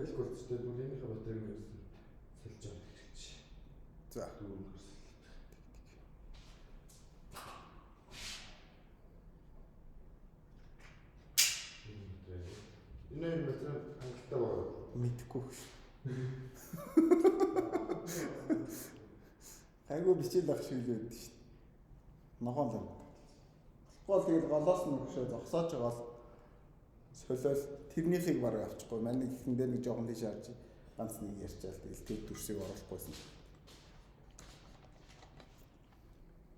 ажиллах болцтой бүрийнхээ батарейг нь сэлж авах гэж. За. Энэ батарей хангалттай байна. Мэдхгүй. Айгуу бичээл ах шиг л байдаг шүү дээ. Ногоон л. Гол тэгэл голоос нь өгшөө зогсоож байгаа л солиол тэрнийхийг бараг авчихгүй. Манай ихэн дээр нэг жоохон тийш харж ганц нэг ярьчаал тэгэл тэр төрсийг оруулахгүйсэн.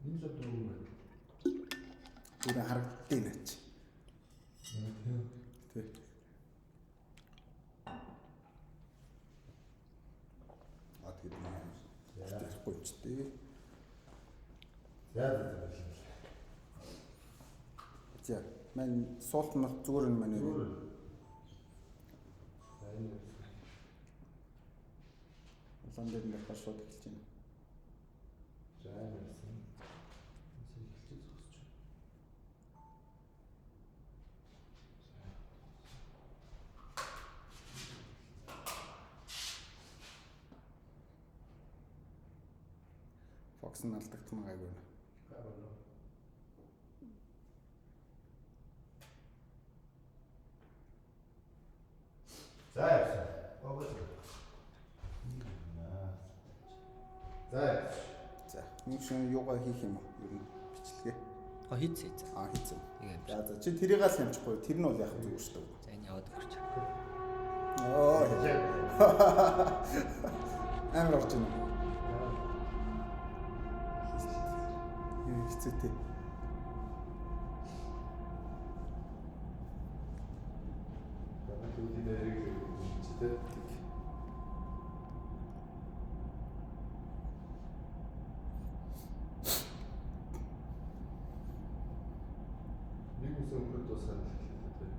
Энэ л дөрөв байна. Түрэн харагдтыг наач. Тэг. Тэгээд яа. Тэгэхгүй ч тий. Яа. За, мен суултнах зүгээр нь манай. Улаан дээр нь дахиад шууд эхэлж байна. За яасан. Эхэлж зогсож. Фокс нь алдагдсан гайгүй. За яасан. За, нэг шин юугаа хийх юм уу? Ер нь бичлэгээ. Хийцээ. Хийцээ. За, чи тэрийг л ямжихгүй. Тэр нь бол яг зүгээр шүү дээ. За энэ яваад өгч. Амар орж байна. Хэцүүтэй.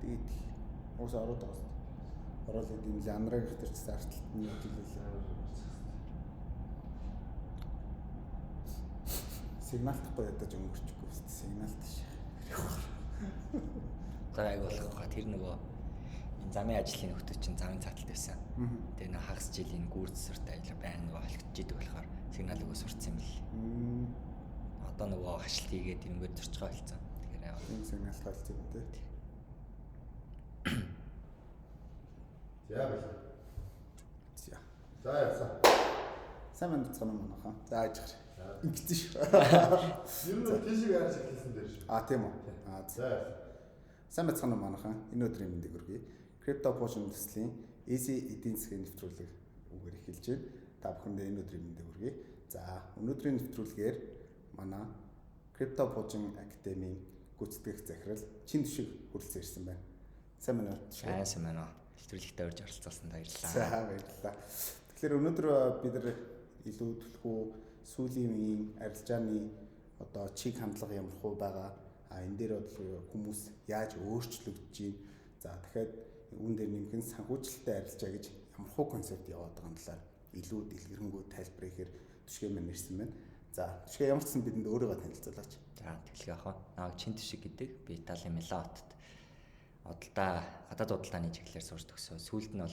Тэгээд уус ороод байгаа шүү. Ороод идэм л анраг ихтер ч зарталт нь хэлээ. Сигналтахгүй ядаж өнгөрчихгүй шүү. Сигнал тийш. За айг болохгүй. Тэр нөгөө энэ замын ажлын нөхдөд чинь замын цааталт байсан. Тэгээ нэг хагас жилийн гүрд засвартай ажилла байнга нөгөө холигдчихийдэг болохоор сигнал өгөө сурцсан юм л. Одоо нөгөө хашлт хийгээд тэрнгээд зурч байгаа болсон. Тэгэхээр энэ сигнал талцсан юм дээ. За байна. За яасан. Сайн мэдцэн юм аа. За ажиг. Ингэсэн шүү. Ер нь тийшээ яаж хэлсэн дээр шүү. Тийм үү. За. Сайн мэдцэн юм аа. Энэ өдрийн мэндийг хүргэе. Crypto Potion төслийн easy эдийн засгийн нэвтрүүлэг үгээр эхэлж байна. Та бүхэндээ энэ өдрийн мэндийг хүргэе. За, өнөөдрийн нэвтрүүлгээр манай Crypto Potion Academy гүйцэтгэх захирал чин төшиг хүрэлцэн ирсэн байна. Сайн байна уу? Сайн байна уу? Нэвтрүүлэгтээ урьж оролцуулсанд баярлалаа. За баярлалаа. Тэгэхээр өнөөдөр бид нар илүү төлхөө сүүлийн үеийн арилжааны одоо чиг хандлага ямар хөө байгаа. Энэ дээр бол хүмүүс яаж өөрчлөгдөж байна. За дахиад үүн дээр нэмхэн санхүүжилттэй арилжаа гэж ямар хөө концепт яваад байгаа юм талаар илүү дэлгэрэнгүй тайлбар хийхээр төшгөө мань ирсэн байна. За төшгөө ямар ч сан бидэнд өөрийгөө танилцуулаач. За тэглэх яах вэ? Нааг чин төшиг гэдэг. Би Италийн Милаотод гадаад худалдааны чиглэлээр сурч төгсөө. Сүүлд нь бол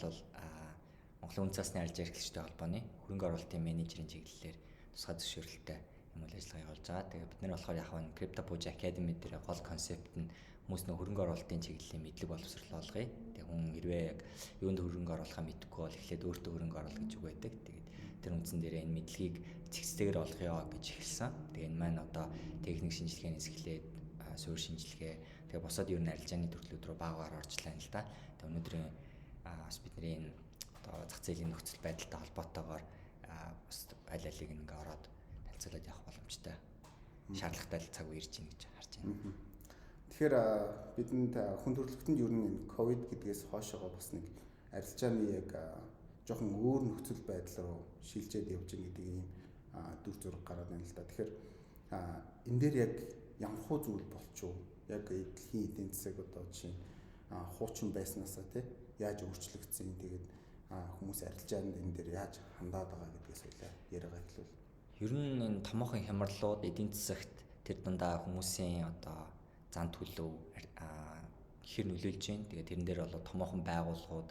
Монголын үн цасны арилжаа эрхлэгчтэй холбооны хөрөнгө оруулалтын менежерийн чиглэлээр тусгай зөвшөөрлөлттэй юм үйл ажиллагаа явуулж байгаа. Тэгээд бид нар болохоор яг нь Crypto Potion Academy дээр гол концепт нь хүмүүс нөх хөрөнгө оруулалтын чиглэлийн мэдлэг боловсрол олгоё. Тэгээд хүн хэрвээ яг юунд хөрөнгө оруулахаа мэдгүй бол эхлээд өөртөө хөрөнгө оруулах гэж үг байдаг. Тэгээд тэр үндсэн дээр энэ мэдлэгийг зэгцтэйгээр олгоё гэж эхэлсэн. Тэгээд энэ маань одоо техник шинжилгээнээс эхлээд суурь шинжилгээ тэгээ босоод ер нь арилжааны төрлүүд рүү баагаар оржлаа л да. Тэгээ өнөөдрийн бас бидний энэ одоо зах зээлийн нөхцөл байдалтай холбоотойгоор аль алиг ингээ ороод танилцуулаад явах боломжтой. Шаардлагатай цаг үе ирж байна гэж харж байна. Тэгэхээр бидэнд хүн төрөлхтөнд ер нь ковид гэдгээс хойшоогоо бас нэг арилжааны яг жоохон өөр нөхцөл байдал руу шилжээд явж байгаа гэдэг ийм дүр зураг гараад байна л да. Тэгэхээр энэ дээр яг ямар хөө зүйл болчихоо яг дэлхийн эдийн засаг одоо жишээ хуучин байснаасаа тий яаж өөрчлөгдсөн тэгээд хүмүүс арилжаанд энэ дээр яаж хандаад байгаа гэдгээс үлээ яриагаа хэлвэл. Ер нь энэ томоохон хямралууд эдийн засагт тэр дундаа хүмүүсийн одоо зан төлөв хэр нөлөөлж байна. Тэгээд тэрэн дээр бол томоохон байгууллагууд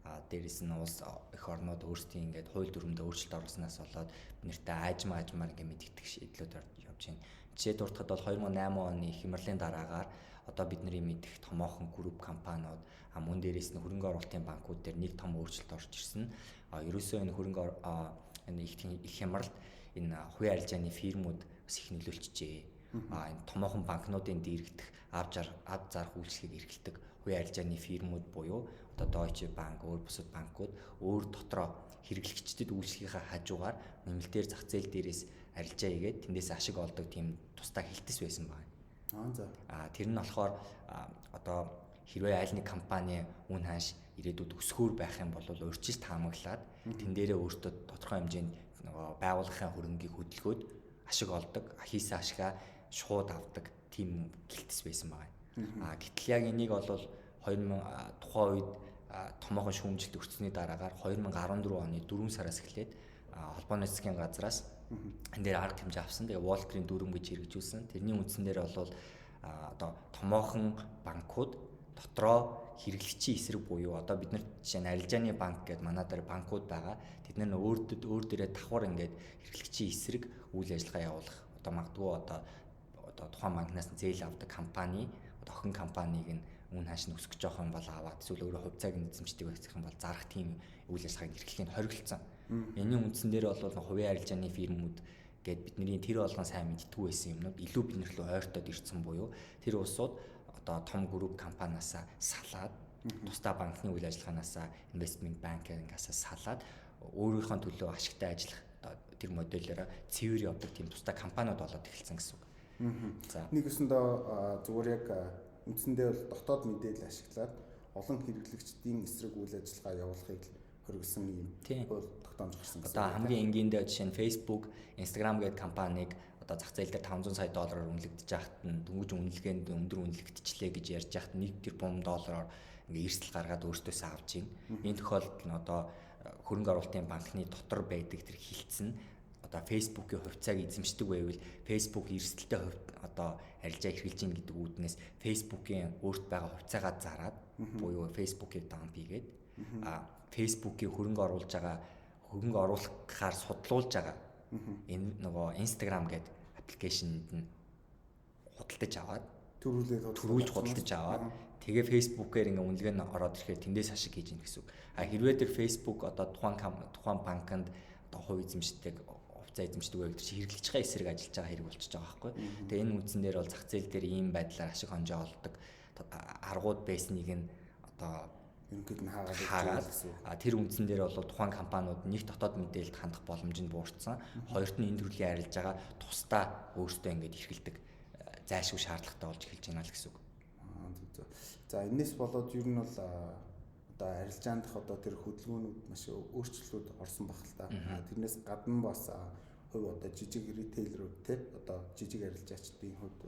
дээрэс нь улс их орнууд өөрсдийн ингээд хууль дүрмдээ өөрчлөлт оруулснаас болоод биднэртээ аажмаар ингээд мэдэгдэх шийдлүүд явж байна. Жишээ дуртахад бол 2008 оны Хямралын дараагаар одоо бидний мэдэх томоохон групп компаниуд мөн дээрээс нь хөрөнгө оруулалтын банкуд дээр нэг том өөрчлөлт орж ирсэн. Ерөөсөө энэ энэ их хямралд энэ хувийн арилжааны фирмүүд бас их нөлөөлчихжээ. Энэ томоохон банкнуудын дээрэгдэх ав зарах үйлчлэгийг эрхэлдэг хувийн арилжааны фирмүүд буюу одоо Deutsche Bank, өөр бусад банкуд өөр дотроо хэрэглэгчдэд үйлчлэгийн хажуугаар нэмэлтээр зах зээл дээрээс арилжаа хийгээд тэндээс ашиг олдог тийм тусдаа хэлтэс байсан байна. За. Тэр нь болохоор одоо хэрвээ аль нэг компани үн хааш ирээдүйд өсгөр байх юм бол урьдчилан таамаглаад тэн дээрээ өөртөө тодорхой хэмжээнд байгууллагын хөрөнгийг хөдөлгөөд ашиг олдог, хийсэн ашигаа шууд авдаг тийм гэлтэс байсан байна. Гэтэл яг энийг бол тухайн үед томоохон шүүмжилт өртсөний дараагаар 2014 оны 4 сараас эхлээд холбооны засгийн газраас энэ дээр арга хэмжээ авсан. Тэгээ Wall Street дүрм гэж хэрэгжүүлсэн. Тэрний үндсэн дээр бол одоо томоохон банкуд дотроо хэрэглэгчийн эсрэг буюу одоо бид нар жишээ нь арилжааны банк гэдэг манай дээр банкуд байгаа. Тэд нар өөр дээрээ давхар ингээд хэрэглэгчийн эсрэг үйл ажиллагаа явуулах. Одоо магадгүй одоо тухайн банкнаас зээл авдаг компани охин компаниг нь үн хааш нь өсгөх жоох юм бол аваад эсвэл өөрөө хувьцааг нь эзэмшдэг байх юм бол зарах тийм үйл ажиллагааг эрхлэхийг хоригдсан. Энийн үндсэн дээр бол хувийн арилжааны фирмүүд гээд бидний тэр болгон сайн мэдтгүү байсан юмнууд илүү бид нар рүү ойртоод ирсэн буюу тэр улсууд одоо том групп компаниасаа салаад тусдаа банкны үйл ажиллагаанаас инвестмент банкингаас салаад өөрийнхөө төлөө ашигтай ажиллах тэр модельээр цэвэр явдаг тийм тусдаа компаниуд болоод эхэлсэн гэсэн үг. За нэг өсөндөө зүгээр яг үндсэндээ бол дотоод мэдээлэл ашиглаад олон хэрэглэгчдийн эсрэг үйл ажиллагаа явуулахыг хоригдсан юм хууль тогтоомж гарсан гэсэн. Одоо хамгийн энгийндээ жишээ нь Facebook, Instagram гэдэг компанийг одоо зах зээл дээр $500 сая үнэлэгдэж байхад нь дөнгөж үнэлгээнд өндөр үнэлэгдчихлээ гэж ярьж байхад $1 тэрбум ингээ эрсдэл гаргаад өөртөөсөө авч ийн. Энэ тохиолдолд нь одоо хөрөнгө оруулалтын банкны дотор байдаг тэр хилцэн одоо Facebook-ийн хувьцааг эзэмшдэг байвал Facebook эрсдэлтэй одоо арилжаа эрхэлж ийн гэдэг үүднээс Facebook-ийн өөрт байгаа хувьцаагаа зараад буюу Facebook-ийг дамп хийгээд Facebook-ийг хөрөнгө оруулахаар судлуулж байгаа энэ нөгөө Instagram гэдэг аппликейшнд нь худалдаж аваад төрүүлж худалдаж аваад тэгээ Facebook-ээр ингээ үнэлгээ нь ороод ирэхээр тэндээс ашиг хийж ийн гэсэн үг. Хэрвээ тэр Facebook одоо тухайн банкнд одоо хувь эзэмшдэг хувьцаа эзэмшдэг байвал чи хэрэглэгчийн эсрэг ажиллаж байгаа хэрэг болчихж байгаа байхгүй. Тэгээ энэ үндсэн дээр бол зах зээл дээр ийм байдлаар ашиг хонжоо олдог аргууд байсныг нь одоо ерөнхийд нь хаагаад тэр үндсэн дээр бол тухайн компаниуд нэг дотоод мэдээлэлд хандах боломж нь буурсан. Хоёрт нь энэ төрлийн арилжаагаа тусдаа өөрсдөө ингээд эрхэлдэг зайлшгүй шаардлагатай болж эхэлж байна л гэсэн үг. За энэс болоод ер нь бол одоо арилжаанд одоо тэр хөдөлгөөнүүд маш өөрчлөлтүүд орсон баг л та. Тэрнээс гадна бас хувь одоо жижиг ритейлерүүд те одоо жижиг арилжаачдын хувьд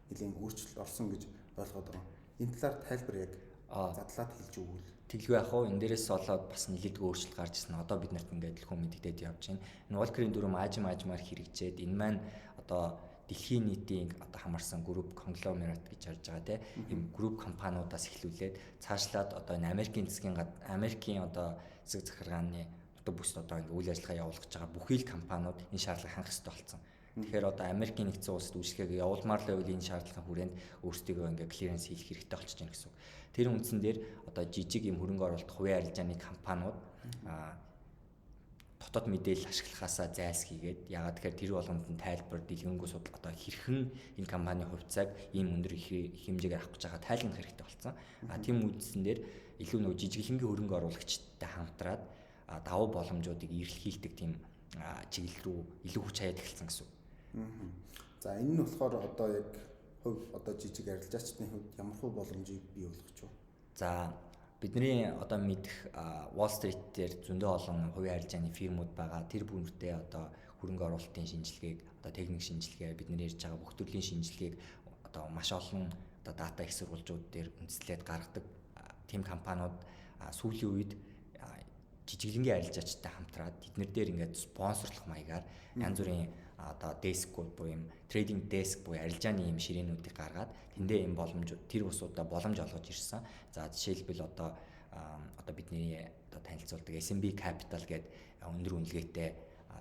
нэлийн өөрчлөлт орсон гэж ойлгоод байгаа. Энэ талаар тайлбар яг задлаад хэлж өгвөл. Тэглгүй яах вэ? Энэ дээрээс болоод бас нэлээдгүй өөрчлөлт гарч ирсэн. Одоо бид нарт ингээд дэлгүүр мэддэгдээд явж байна. Энэ Walker-ийн дүрм аажмаар хэрэгжээд энэ маань одоо дэлхийн нийтийн одоо хамарсан групп конгломерат гэж харж байгаа тийм групп компаниудаас эхлүүлээд цаашлаад одоо энэ Америкийн одоо засаг захиргааны нутаг бүсд одоо ингэ үйл ажиллагаа явуулах гэж байгаа бүхий л компаниуд энэ шаардлагыг хангах хэрэгтэй болсон. Тэгэхээр одоо Америкийн нэгдсэн улсад үйлчлэгээ явуулмаар л байвал энэ шаардлагын хүрээнд өөрсдөө ингээ клиренс хийх хэрэгтэй болчихж байна гэсэн үг. Тэр үндсэн дээр одоо жижиг юм хөрөнгө оруулалт хувийн арилжааны компаниуд дотоод мэдээлэл ашиглахаасаа зайлсхийгээд ягаад тэгэхээр тэр болгонд нь тайлбар дэлгэнгүй судал одоо хэрхэн энэ компани хувьцааг ийм өндөр хэмжээгээр авах гэж байгаа тайлгнах хэрэгтэй болсон. Тийм үндсэн дээр илүү нөгөө жижиглэнгийн хөрөнгө оруулагчтай хамтраад давуу боломжуудыг эрэлхийлдэг тийм чиглэл рүү илүү хүч хаяад эхэлсэн гэсэн үг. За энэ нь болохоор одоо яг хувь одоо жижиг арилжаачдын хувьд ямар хөө боломжийг бий болгож байна? За бидний одоо мэдэх Wall Street дээр зөндөө олон хувийн арилжааны фирмүүд байгаа. Тэр бүртээ одоо хөрөнгө оруулалтын шинжилгээг, одоо техник шинжилгээ, бидний ярьж байгаа бүх төрлийн шинжилгээг одоо маш олон одоо дата их сурвалжууд дээр үндэслээд гаргадаг тийм компаниуд сүүлийн үед жижиглэнгийн арилжаачтай хамтраад тэднэр дээр ингээд спонсорлох маягаар янз бүрийн одоо дескүүд буюу юм трейдинг деск буюу арилжааны юм ширээнүүдийг гаргаад тэндээ юм боломж тэр усуудаа боломж олгож ирсэн. За жишээлбэл одоо бидний одоо танилцуулдаг SMB Capital гэдэг өндөр үнэлгээтэй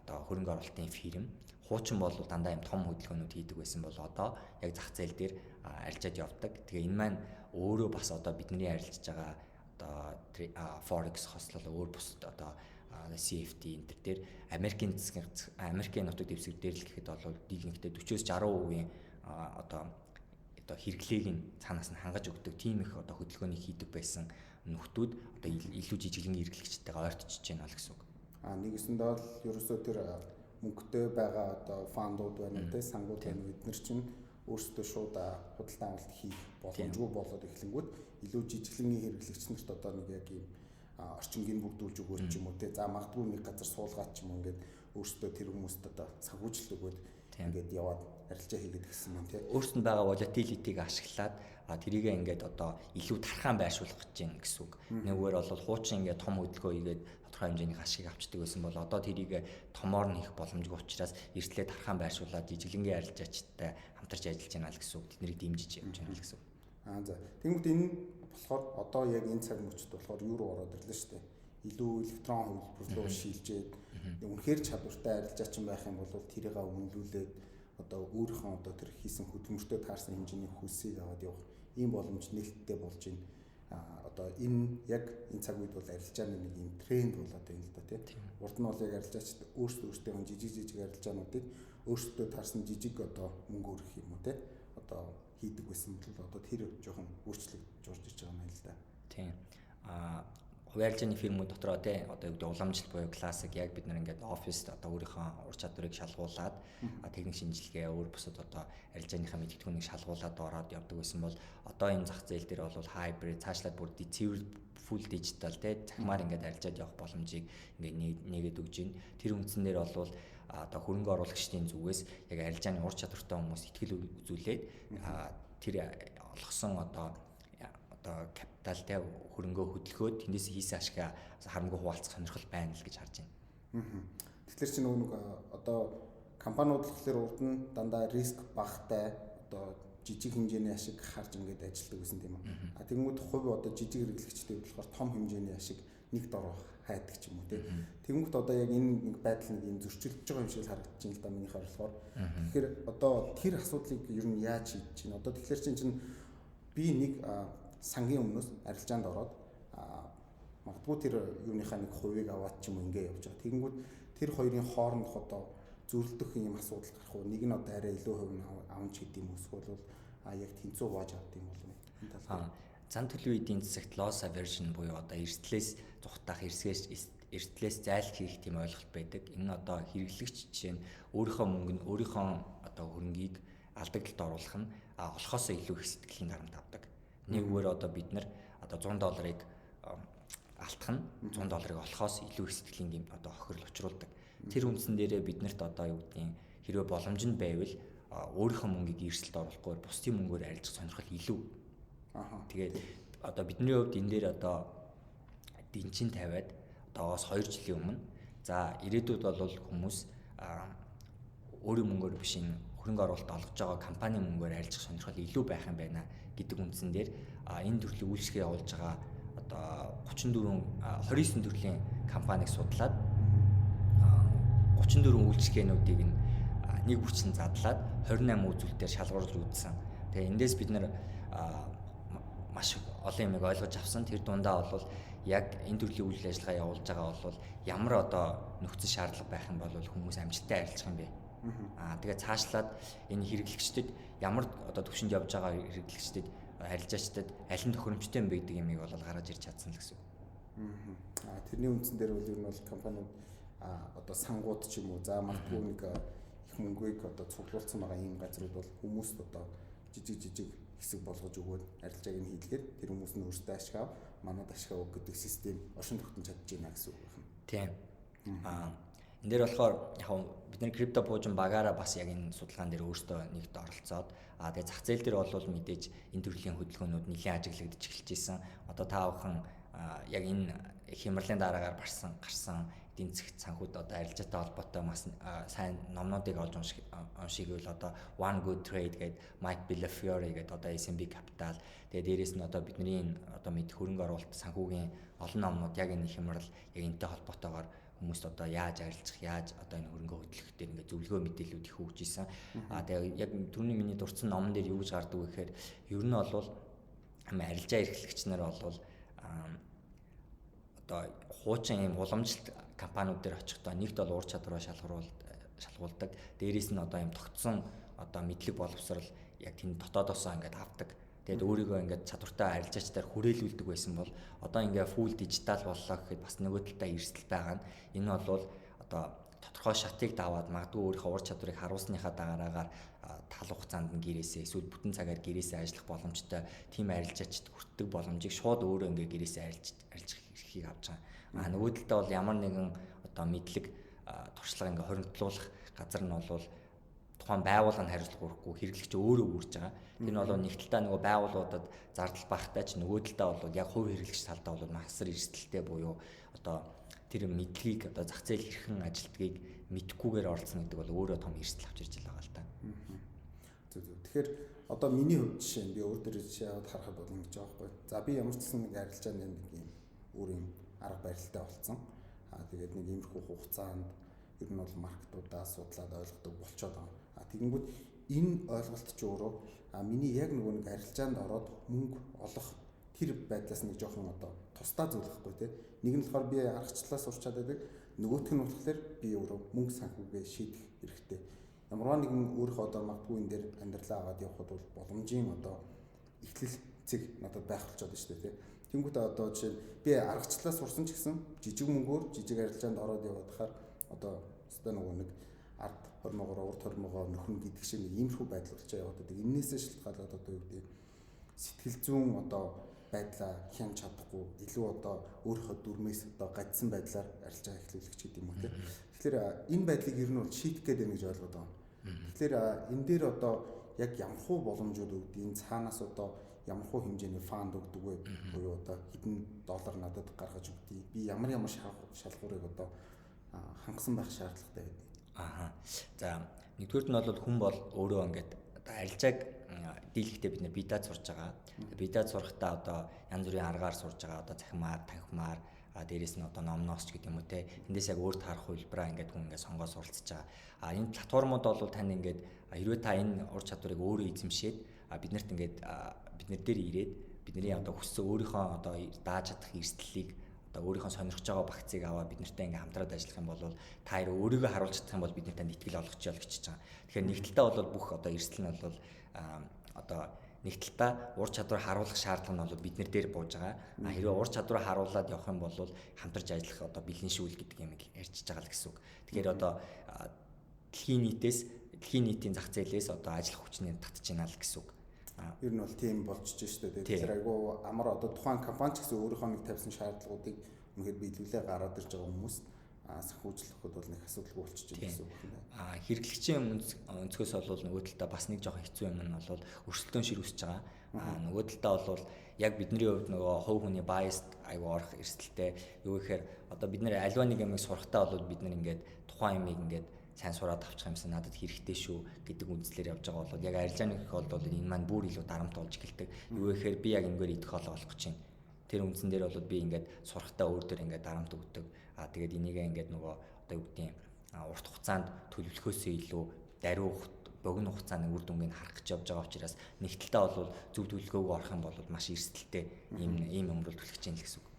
одоо хөрөнгө оруулалтын фирм. Хуучин бол дандаа юм том хөдөлгөөнүүд хийдэг байсан бол одоо яг зах зээл дээр арилжаад явдаг. Тэгээ энэ маань өөрөө бас одоо бидний арилжж байгаа одоо Forex хослол өөр бус одоо CFD энэ төр дээр Америкийн нутаг дэвсгэр дээр л гэхэд бол дийлэнхтэй 40-60% одоо хэрэглээг нь цаанаас нь хангаж өгдөг тийм их одоо хөдөлгөөнийг хийдэг байсан нөхдүүд одоо илүү жижиглэн эргэлгчтэйгээ ойртчихж байна л гэсэн үг. Нэгэсэндээ бол ерөөсөө тэр мөнгөтэй байгаа одоо фандууд байна те сангууд байна эдгээр чинь өөрсдөө шууд худалдан авалт хийх боломжгүй болоод эхлэнгүүт илүү жижиглэнгийн хэрэглэгч нарт одоо нэг яг ийм орчингийн бүгдүүлж өгөөч ч юм уу те за магадгүй нэг газар суулгаад ч юм уу ингээд өөрсдөө тэр хүмүүст одоо санхүүжилт өгөөд ингээд яваад арилжаа хийгээд гисэн юм те өөрсөнд байгаа volatility-г ашиглаад тэрийгээ ингээд одоо илүү тархаан байршуулах гэж байна гэсэн үг. Нэгвэр бол хуучин ингээд том хөдөлгөөн хийгээд тодорхой хэмжээний ашиг авчдаг байсан бол одоо тэрийг томоор нь хийх боломжгүй учраас эртлээ тархаан байршуулад жижиглэнгийн арилжаачтай хамтарч ажиллаж байна л гэсэн үг. Тэднийг дэмжиж явж байна л гэсэн үг. За тэгмэд энэ болохоор одоо яг энэ цаг мөчид болохоор юу руу ороод ирлээ шүү дээ. Илүү электрон хувилбар руу шилжээд үнэхээр чадвартай арилжаачин байх юм бол тэрийг үнэлүүлээд одоо өөрийнхөө одоо тэр хийсэн хөдөлмөртөө таарсан хэмжээний хөлсийг аваад явах ийм боломж нээлттэй болж байна. Одоо энэ яг энэ цаг үед бол арилжааны нэг юм тренд болоод байна л да тийм. Урд нь бол яг арилжаачд өөрсдөө жижиг арилжаануудыг өөрсдөө таарсан жижиг одоо мөнгө өргөх юм уу те одоо хийдэг байсан бол одоо тэр жоохон өөрчлөгдөж орж иж байгаа юм л да. Тийм. Хувийн арилжааны фирмүүд дотроо тий одоо юу гэдэг уламжлалт буюу классик яг бид нар ингээд оффист одоо өөрийнхөө ур чадварыг шалгуулад техник шинжилгээ өөр бусад одоо арилжааныхаа мэдээллийг шалгуулад ороод явдаг байсан бол одоо энэ зах зээл дээр бол hybrid цаашлаад бүр цэвэр full digital тий цахимаар ингээд арилжаад явах боломжийг ингээд нэгээд өгж байна. Тэр үндсэн дээр бол одоо хөрөнгө оруулагчдын зүгээс яг арилжааны ур чадвартай хүмүүс итгэл үзүүлээд тэр олгосон одоо капиталтай хөрөнгөө хөдөлгөөд тэндээс хийсэн ашиг харамгүй хуваалцах сонирхол байна л гэж харж байна. Тэгэхээр чи нэг одоо компаниуд болохоор урд нь дандаа риск багтай одоо жижиг хэмжээний ашиг харж ингээд ажилладаг гэсэн тийм үү. Тэгэнгүүт хувь одоо жижиг хэрэглэгчтэй болохоор том хэмжээний ашиг нэг дор хайдаг ч юм уу тийм. Тэгэнгүүт одоо яг энэ нэг байдал нэг юм зөрчилдөж байгаа юм шиг харагдаж байна л да миний харуулахаар. Тэгэхээр одоо тэр асуудлыг ер нь яаж шийдэж чинь одоо тэгэхээр чинь би нэг сангийн өмнөөс арилжаанд ороод магадгүй тэр юуныхаа нэг хувийг аваад ч юм ингээ явж байгаа. Тэгэнгүүт тэр хоёрын хоорондох одоо зөрөлдөх юм асуудал гарах уу? Нэг нь одоо арай илүү хувь нь авч гэдэг юм эсвэл яг тэнцүү воож авд юм бол энэ талаар. Зан төлөв эдийн засагт loss aversion буюу одоо эрсдлээс зүхтах эрсдлээс зайлт хийх тийм ойлголт байдаг. Энэ одоо хэрэглэгч жишээ нь өөрийнхөө мөнгө нь өөрийнхөө одоо хөрөнгийг алдагдлалд оруулах нь олохоосоо илүү их сэтгэлийн дарамт авдаг. Нэгвэр одоо бид нар одоо $100 алдах нь $100 олохоос илүү их сэтгэлийн одоо хохирол учруулдаг. Тэр үндсэн дээрээ биднэрт одоо юу гэдгийг хэрвээ боломж нь байвал өөрийнхөө мөнгийг эрсдэлд оруулахгүй бусдын мөнгөөр арилжах сонирхол илүү. Тэгээд одоо бидний хувьд энэ дээр одоо дэнчин тавиад одоогоос 2 жилийн өмнө за ирээдүйд бол хүмүүс өөрийн мөнгөөр биш энэ хөрөнгө оруулалт олгож байгаа компани мөнгөөр арилжах сонирхол илүү байх юм байна гэдэг үндсэн дээр энэ төрлийн үйлчлэгээ явуулж байгаа одоо 29 төрлийн компанийг судлаад 34 үйлчлэгээнүүдийг нэг хүчин задлаад 28 үзүүлэлтээр шалгуулж үзсэн. Тэгээ эндээс бид нар маш олон юмыг ойлгож авсан. Тэр дундаа бол яг энэ төрлийн үйл ажиллагаа явуулж байгаа бол ямар одоо нөхцөл шаардлага байх юм бол хүмүүс амжилттай арилжах юм бэ? Тэгээд цаашлаад энэ хэрэглэгчдэд ямар одоо төвшөнд явж байгаа хэрэглэгчдэд арилжаачдад аль нь тохиромжтой юм бэ гэдэг юмыг бол гаргаж ирж чадсан л гэсэн. Тэрний үндсэн дээр бол ер нь бол компаниуд одоо сангууд ч юм уу за магадгүй нэг их мөнгөийг одоо цуглуулсан байгаа ийм газрууд бол хүмүүст одоо жижиг хэсэг болгож өгөөд арилжааг нь хийлгээд тэр хүмүүс нь өөрсдөө ашиг ав манад ашиг ав гэдэг систем оршин тогтнож чадж байна гэсэн үг байна. Тийм. Энэ дээр болохоор яг бидний крипто буужин багаараа бас яг энэ судалгаан дээр өөрсдөө нэгд оролцоод тэгээ зах зээл дээр бол мэдээж энэ төрлийн хөдөлгөөнүүд нэлээд ажиглагдаж эхэлж ирсэн. Одоо та бүхэн яг энэ хямралын дараагаар гарсан эдийн засгт санхүүд одоо арилжаатай холбоотой маш сайн номнуудыг олж уншигвэл одоо One Good Trade гэдэг Mike Bellafiore гэдэг одоо S&P Capital тэгээ дээрэс нь одоо бидний одоо мэд хөрөнгө оруулалт санхүүгийн олон номнууд яг энэ хямрал яг энэтэй холбоотойгоор хүмүүст одоо яаж арилжах, яаж одоо энэ хөрөнгө хөтлөх дээр ингээд зөвлөгөө мэдээлүүд их өгч ийсэн. Тэгээ яг түрүүний миний дурдсан номон дээр юу гэж гардаг вэ гэхээр ер нь бол арилжаа эрхлэгч нар бол одоо хуучин ийм уламжлалт компаниуд дээр очихдоо нэгд бол ур чадвараа шалгуулдаг. Дээрээс нь одоо ийм тогтсон одоо мэдлэг боловсрал яг тийм дотоодосоо ингээд авдаг. Тэгээд өөрийгөө ингээд чадвартай арилжаачдаар хүрээлүүлдэг байсан бол одоо ингээд фул дижитал боллоо гэхэд бас нөгөө талдаа эрсдэл байгаа нь энэ бол одоо тодорхой шатыг даваад магадгүй өөрийнхөө ур чадварыг харуулсныхаа дагаагаар тал хугацаанд нь гэрээсээ эсвэл бүтэн цагаар гэрээсээ ажиллах боломжтой тийм арилжаачд хүртдэг боломжийг шууд өөрөө ингээд гэрээсээ арилжах эрхийг авч байгаа. Нөгөө талдаа бол ямар нэгэн одоо мэдлэг туршлага ингээд хоригдлуулах газар нь бол тухайн байгууллагын хариуцлага өрөхгүй хэрэглэгч өөрөө үүрж байгаа. Тэр нь бол нэг талдаа нөгөө байгууллагуудад зардал багтай ч нөгөө талдаа бол яг хувь хэрэглэгч талдаа бол масар эрсдэлтэй буюу одоо тэр мэдлэгийг одоо зах зээл хэрхэн ажилтгийг мэдхгүйгээр оролцсон гэдэг бол өөрөө том эрсдэл авч ирж байгаа л да. Зөв. Тэгэхээр одоо миний хувьд жишээ нь би өөр дээр жишээ аваад харахад бол ингэж байгаа байхгүй. За би ямар ч гэсэн нэг арилжааны нэг юм өөрийн арга барилтай болсон. Тэгээд нэг иймэрхүү хугацаанд ер нь бол маркетуудаа судлаад ойлгодог болчиход байгаа. Тэгэнгүүт энэ ойлголт ч өөрөө миний яг нөгөө нэг арилжаанд ороод мөнгө олох тэр байдлаас нэг жоохон одоо тусдаа зүйлэхгүй тий. Нэг нь болохоор би аргачлалаас урчаад байдаг. Нөгөөх нь болохоор би өөрөө мөнгө санхүүгээ шийдэх хэрэгтэй. Ямарваа нэгэн өөрийнхөө одоо магадгүй энэ дээр амьдралаа аваад явхад бол боломжийн одоо эхлэл цэг надад байх болчиход байна шүү дээ тий. Тэнгүүт одоо жишээ би аргачлалаас сурсан ч гэсэн жижиг мөнгөөр жижиг арилжаанд ороод явахаар одоо өстой нөгөө нэг ард хормогоор урд хормогоо нөхөн гэдэг шиг нэг иймэрхүү байдал болчихоо яваад байдаг. Эннээсээ шалтгаалаад одоо юу гэдэг сэтгэл зүйн одоо байдлаа хянж чадахгүй илүү одоо өөрийнхөө дүрмээс одоо гадсан байдлаар арилжаа эхлүүлэх ч гэдэг юм уу тийм. Тэгэхээр энэ байдлыг ер нь бол шийдэх гээд байна гэж ойлгоод байна. Тэгэхээр энэ дээр одоо яг ямархуу боломжууд өгдөг, цаанаас одоо ямархуу хэмжээний фанд өгдөг вэ? Буюу одоо хэдэн доллар надад гаргаж өгдөг. Би ямар шалгуурыг одоо хангасан байх шаардлагатай байдаг. За нэгдүгüүрт нь бол хүн бол өөрөө ингээд одоо арилжааг дийлэхдээ бид нэр бидаад сурж байгаа. Бидаад сурахдаа одоо янз бүрийн аргаар сурж байгаа. Одоо цахимаар, танхимаар дээрээс нь одоо номноос ч гэдэг юм уу те. Эндээс яг өөр таарах хувилбараа ингээд хүн ингээд сонгоод суралцж байгаа. Энэ платформуд бол тань ингээд хэрвээ та энэ ур чадварыг өөрөө эзэмшээд биднэрт ингээд биднэр дээр ирээд бидний одоо хүссэн өөрийнхөө одоо дааж чадах эрсдлийг одоо өөрийнхөө сонирхож байгаа багцыг аваад бид нартай ингээм хамтраад ажиллах юм бол та хоёр өөрийгөө харуулж чадах юм бол бид нартай итгэл олгочихё л гэж байгаа. Тэгэхээр нэг талдаа бол бүх одоо эрсдэл нь бол одоо нэг талдаа ур чадвар харуулах шаардлага нь бол бид нар дээр бууж байгаа. Хэрвээ ур чадвараа харуулад явах юм бол хамтарч ажиллах одоо бэлэн шүүл гэдэг юм ярьж байгаа л гэсэн үг. Тэгэхээр одоо дэлхийн нийтийн зах зээлээс одоо ажиллах хүчний татж байна л гэсэн үг. Ер нь бол тийм болчихж шүү дээ. Тэгэхээр айгүй амар одоо тухайн компани ч гэсэн өөрийнхөө нэг тавьсан шаардлагуудыг үнэхээр биелүүлээ гараад ирж байгаа хүмүүс санхүүжлэхэд бол нэг асуудалгүй болчихж байгаа гэсэн үг байна. Хэрэглэгчийн өнцгөөс бол нөгөө талдаа бас нэг жоохон хэцүү юм нь бол өрсөлдөөн ширүүсэж байгаа. Нөгөө талдаа бол яг бидний хувьд нөгөө хувь хүний bias айгүй орох эрсдэлтэй. Юу гэхээр одоо бид нэр альва нэг юмыг сурахтаа бол бид нар ингээд тухайн юмыг ингээд сайн сураад авчих юмсан надад хэрэгтэй шүү гэдэг үндслээр явж байгаа бол яг арилжааны их бол энэ маань бүр илүү дарамт болж эхэлдэг. Юу гэхээр би яг энэгээр идэх хоол олох гэж байна. Тэр үндсэн дээр бол би ингээд сурахтаа өөр дөр ингээд дарамт өгдөг. Тэгээд энийгээ ингээд нөгөө одоо юу гэдэг урт хугацаанд төлөвлөхөөсөө илүү даруй богино хугацааны үр дүнгийг харах гэж явж байгаа учраас нэг талдаа бол зөв төлөвлөгөөгүй орох юм бол маш эрсдэлтэй ийм өмрөл түлхэж яах гэсэн үг.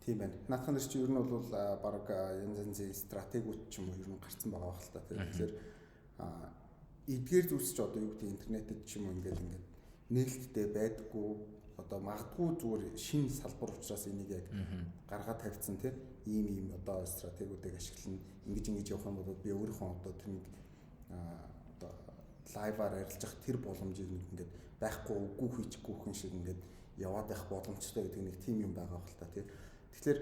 Тийм байна. Наадхан дээр чи ер нь бол баг янз янзын стратегиуд ч юм уу ер нь гарцсан байгаа байх л та. Тэгэхээр эдгээр зүйлс ч одоо юу гэдэг интернетэд ч юм уу ингээд нээлттэй байдаггүй одоо магадгүй зүгээр шинэ салбар учраас энийг яг гаргаад тавьчихсан тийм ийм одоо стратегиудыг ашиглана. Ингэж явах юм бол би өөрийнхөө одоо тэр нэг одоо лайваар арилжах тэр боломжийг ингээд байхгүй үгүй хийчихгүй хүн шиг ингээд яваад байх боломжтой гэдэг нэг тим юм байгаа байх л та тийм. Тэгэхээр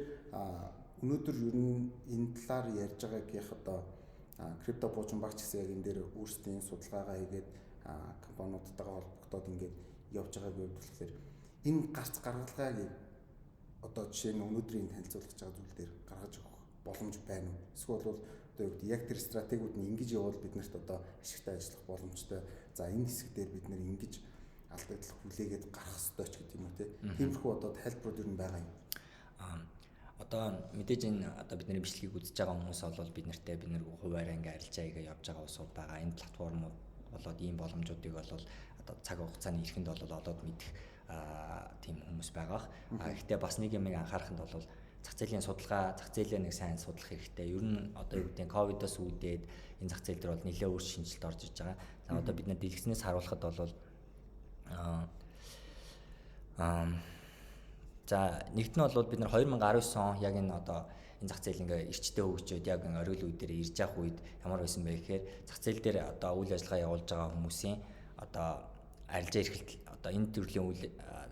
өнөөдөр ер нь энэ талаар ярьж байгаагийнх одоо крипто буучин багч гэсэн яг энэ дээр өөрсдийн судалгаагаа хийгээд компаниудтайгаа холбогдоод ингээд явж байгааг үзвэл тэгэхээр энэ гарц гаргалгаагийг одоо жишээ нь өнөөдрийн танилцуулах байгаа зүйл дээр гаргаж өгөх боломж байна уу? Эсвэл бол одоо юу гэдэг яг тэр стратегиуд нь ингэж явбал биднэрт одоо ашигтай ажиллах боломжтой. За энэ хэсэг дээр бид нэр ингэж алдагдлах хүлээгээд гарах ёстой ч гэдэг юм уу те. Тиймэрхүү одоо тайлбарууд юу байгаа юм? Одоо мэдээж энэ одоо бидний бичлэгийг үзэж байгаа хүмүүс бол бид нартэй бид нэг хуваараа ингээ арилжаагаа явж байгаа усуд байгаа. Энэ платформуд болоод ийм боломжуудыг бол одоо цаг хугацааны эрхэнд бол олоод мэдэх тийм хүмүүс байгаа. Гэхдээ бас нэг юм анхаарахад бол зах зээлийн судалгаа, зах зээлээ нэг сайн судлах хэрэгтэй. Ер нь одоо юу гэдэг нь ковидоос үүдээд энэ зах зээл дээр бол нэлээд өөр шинжилт орж иж байгаа. За одоо бид нар дэлгэцнээс харуулхад бол за нэгт нь бол бид нар 2019 он яг энэ одоо энэ зах зээл ингээ эрчтэй хөгжөөд яг оргил үе дээр ирж явах үед ямар байсан бэ гэхээр зах зээл дээр одоо үйл ажиллагаа явуулж байгаа хүмүүсийн одоо арилжаа эрхэлт одоо энэ төрлийн үйл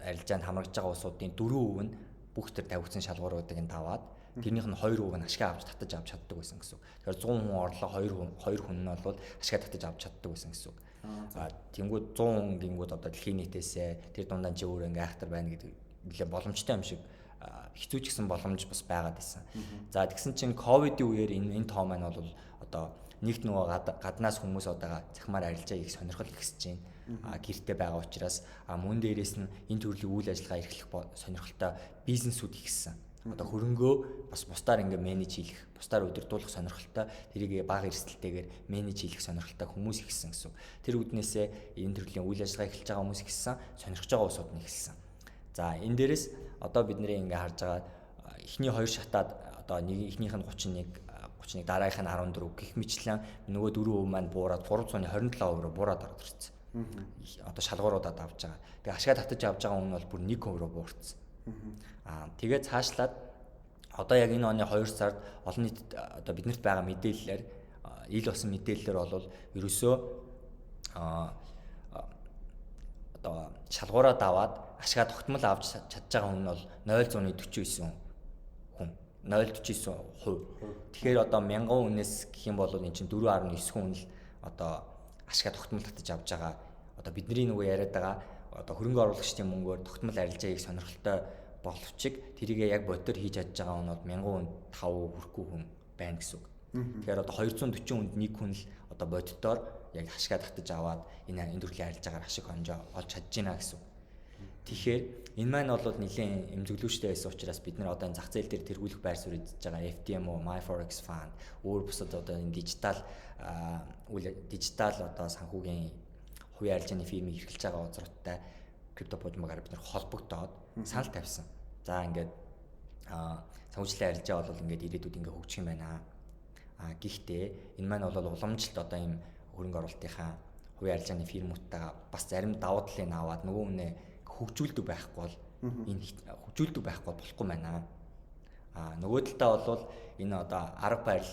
арилжаанд хамрагдж байгаа улсуудын 4% нь бүх төр тавигдсан шалгууруудыг нь даваад тэрнийх нь 2% нь ашгаа авч татаж авч чаддаг байсан гэсэн үг. Тэгэхээр 100 хүн орлоо 2 хүн нь бол ашгаа татаж авч чаддаг байсан гэсэн үг. Тэнгүүд 100 хүн гингүүд одоо дэлхийн нийтээсээ тэр дундаа чи өөр ингээ айхтар байна гэдэг нэлээ боломжтой юм шиг хэцүү ч гэсэн боломж бас байгаад байсан. За тэгсэн чинь ковидын үеэр энэ тоо маань бол одоо нэгт нөгөө гаднаас хүмүүс одоо захимаар арилжаа их сонирхол ихсэж байна. Гэртээ байгаа учраас мөн дээрээс нь энэ төрлийн үйл ажиллагаа эрхлэх сонирхолтой бизнесүүд ихссэн. Одоо хөрөнгөө бас бусдаар ингээ менеж хийх, бусдаар удирдуулах сонирхолтой тэрийг бага эрсдэлтэйгээр менеж хийх сонирхолтой хүмүүс ихссэн гэсэн. Тэр үднээсээ энэ төрлийн үйл ажиллагаа эхэлж байгаа хүмүүс ихссэн, сонирхож байгаа улсууд нь ихссэн. За энэ дээрээс одоо бидний ингээ харж байгаа эхний 2 шатаад одоо эхнийх нь 31 дараагийнх нь 14 гэх мэтлэн нөгөө 4% маань буураад 327% руу буураад орж ирсэн. Одоо шалгууруудад авч байгаа. Тэгээ ашгаа татаж авч байгаа хүн бол бүр 1% руу буурсан. Тэгээд цаашлаад одоо яг энэ оны 2 сард олон нийтэд одоо биднэрт байгаа мэдээллээр ил болсон мэдээллээр бол ерөөсөө одоо шалгуураа даваад ашгаа тогтмол авч чадж байгаа хүн бол 0.49 хүн 0.49%. Тэгэхээр одоо 1000 хүнээс гэх юм бол эн чинь 4.9 хүн л одоо ашгаа тогтмол татаж авч байгаа. Одоо бидний нөгөө яриад байгаа одоо хөрөнгө оруулагчдын мөнгөөр тогтмол арилжааг сонирхолтой боловч тэрийг яг бодор хийж чадж байгаа хүн бол 1000 хүн 5 хүрэхгүй хүн байна гэсэн үг. Тэгэхээр одоо 240 хүнд нэг хүн л одоо боддоор яг ашгаа татаж аваад энэ төрлийн арилжаагаар ашиг хонжоо олж чадж байна гэсэн үг. Тэгэхээр энэ маань бол нэлийн эмзэглүүштэй байсан учраас бид нар одоо энэ зах зээл дээр тэргүүлэх байр суурь эзэж байгаа FTMO, MyForex Fund, өөр бусад одоо энэ дижитал одоо санхүүгийн хувийн арилжааны фирмийг эрхэлж байгаа газруудтай крипто бужмаагаар бид нар холбогдоод санал тавьсан. За ингээд санхүүжилтийн арилжаа бол ингээд ирээдүйд ингээд хөгжих юм байна. Гэхдээ энэ маань бол уламжлалт одоо ийм хөрөнгө оруулалтынхаа хувийн арилжааны фирмуудтайгаа бас зарим давуу талыг аваад нөгөө үнэ хөгжүүлдэг байхгүй бол энэ хөгжүүлдэг байхгүй болохгүй байна. Нөгөө талдаа бол энэ одоо арга барил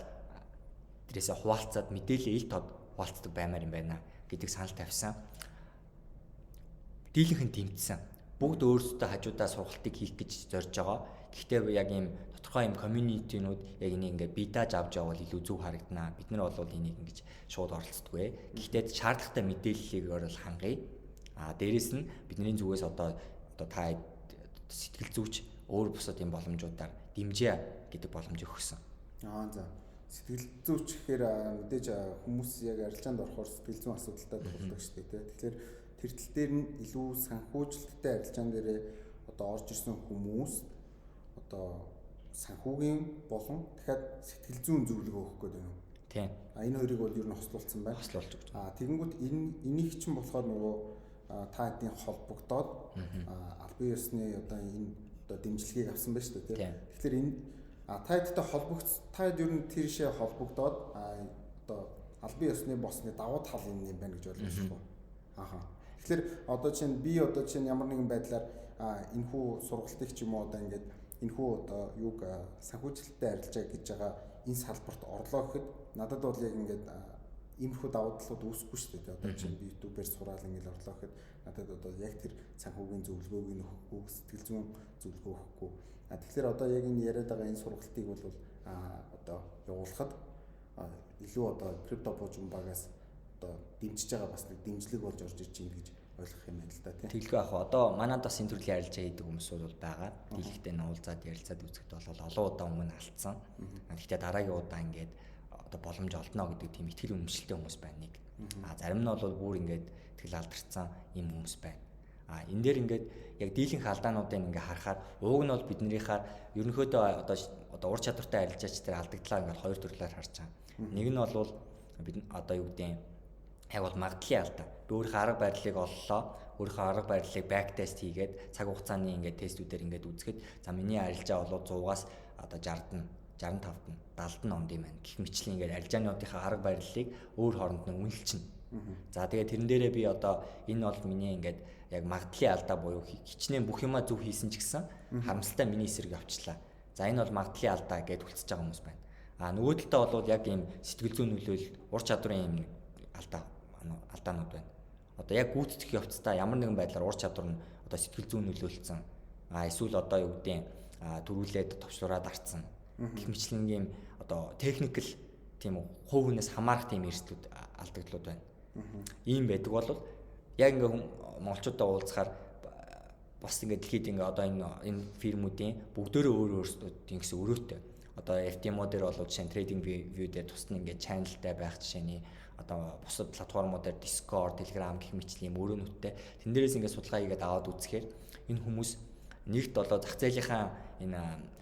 дээрээс хуваалцаад мэдээлэл ил тод хуваалцдаг баймаар юм байна гэдэг санал тавьсан. Дийлэнх нь тэмцсэн. Бүгд өөрсдөө хажуудаа сургалтыг хийх гэж зорж байгаа. Гэхдээ яг ийм тодорхой ийм community-нууд яг энийг ингээд бидааж авч явбал илүү зөв харагдана. Бид нар бол энийг ингэж шууд оролцдоггүй. Гэхдээ шаардлагатай мэдээллийг бол хангая. Дээрэс нь бидний зүгээс одоо та сэтгэл зүйч өөр бусад юм боломжуудаар дэмжээ гэдэг боломж өгсөн. За сэтгэл зүйч гэхээр мэдээж хүмүүс яг арилжаанд орохоор сэтгэл зүйн асуудалтай тулгардаг шүү дээ. Тэгэхээр тэр тал дээр нь илүү санхүүжилттэй арилжаан дээрээ одоо орж ирсэн хүмүүс одоо санхүүгийн болон дахиад сэтгэл зүйн зөвлөгөө өгөх гэдэг юм. Тийм. Энэ хоёрыг бол ер нь хослуулсан байна. Хослуулж өгч. Тэгэнгүүт энийг чинь болохоор нөгөө та хэдийн холбогдоод албан ёсны одоо энэ одоо дэмжлэгийг авсан байна шүү дээ. Тэгэхээр энэ та хэдтэй та хэд ер нь тэршээ холбогдоод одоо албан ёсны босны давуу тал юм байна гэж ойлгож байна. Тэгэхээр одоо чинь ямар нэгэн байдлаар энэхүү сургалтыг ч юм уу одоо ингээд энэхүү одоо юуг санхүүжилттэй арилжаа гэж байгаа энэ салбарт орлоо гэхэд надад бол яг ингээд иймэрхүү давуу талууд үүсэхгүй шүү дээ. Одоо чинь би YouTube-ээр сураал ингээд орлоо гэхэд надад одоо яг тэр санхүүгийн зөвлөгөөг нь өгөхгүй, сэтгэл зүйн зөвлөгөө өгөхгүй. Тэгэхээр одоо яг энэ яриад байгаа энэ сургалтыг бол одоо явуулахад илүү одоо крипто бужин багаас одоо дэмжиж байгаа бас нэг дэмжлэг болж орж ирж байна гэж ойлгох юм байна л да тийм. Тэглгүй ах одоо манайд бас энэ төрлийн арилжаа хийдэг хүмүүс бол байгаа. Дийлэгтэй уулзаад ярилцаад үзэхэд бол олон удаа өмнө алдсан. Гэхдээ дараагийн удаа ингээд одоо боломж олдно гэдэг тийм итгэл үнэмшилтэй хүмүүс байна нэг. Зарим нь бол бүр ингээд тэгэл алдарсан юм хүмүүс байна. Энэ дээр ингээд яг дийлэнх алдаануудыг ингээ харахаар ууг нь бол биднийхаар ерөнхийдөө одоо ур чадвартай арилжаач дээр алдагдлаа ингээд хоёр төрлөөр харж байгаа. Нэг нь бол бид одоо юу гэдэг юм яг бол магадлалын алдаа. Би өөрийнхөө арга барилыг оллоо. Өөрийнхөө арга барилыг бэк тест хийгээд цаг хугацааны ингээд тестүүдээр ингээд үзэхэд за миний арилжаа бол 100-аас одоо 60-д 65-д 70-д онд юм байна. Гэх мэтчлэн ингээд арилжааныхаа арга барилыг өөр хооронд нь үнэлчихнэ. За тэгээд тэрэн дээрээ би одоо энэ бол миний ингээд яг магадлалын алдаа буюу хичнээн бүх юмаа зөв хийсэн ч гэсэн харамсалтай миний эсрэг явчлаа. За энэ бол магадлалын алдаа гэдээ үлдчихэж байгаа хүмүүс байна. Нөгөө талдаа бол яг ийм сэтгэл зүйн нөлөөлөл ур чадварын ийм алдаанууд байна. Одоо яг гүйцэтгэх явцдаа ямар нэгэн байдлаар ур чадвар нь одоо сэтгэл зүйн нөлөөлсөн. Эсвэл одоо юу гэдэг төрүүлээд товчлураад арцсан. Гэх мэтлэн ийм одоо техникэл тийм хувь хүнээс хамаарах тийм эрсдлүүд алдагдлууд байна. Ийм байдаг бол яг ингээ монголчуудаа уулзахаар бас ингээ дэлхийд ингээ одоо энэ фирмүүдийн бүгдөө өөрсдийн гэсэн өрөөтэй. Одоо FTMO дээр бол жишээ нь trading view дээр тусна ингээ channelтай байх жишээний одоо бусад платформудаар Discord, Telegram гэх мэтлийн өрөөнүүдтэй тэн дээрээс ингээ судалгаа хийгээд аваад үзэхээр энэ хүмүүс нэгт болоо зах зээлийнхаа энэ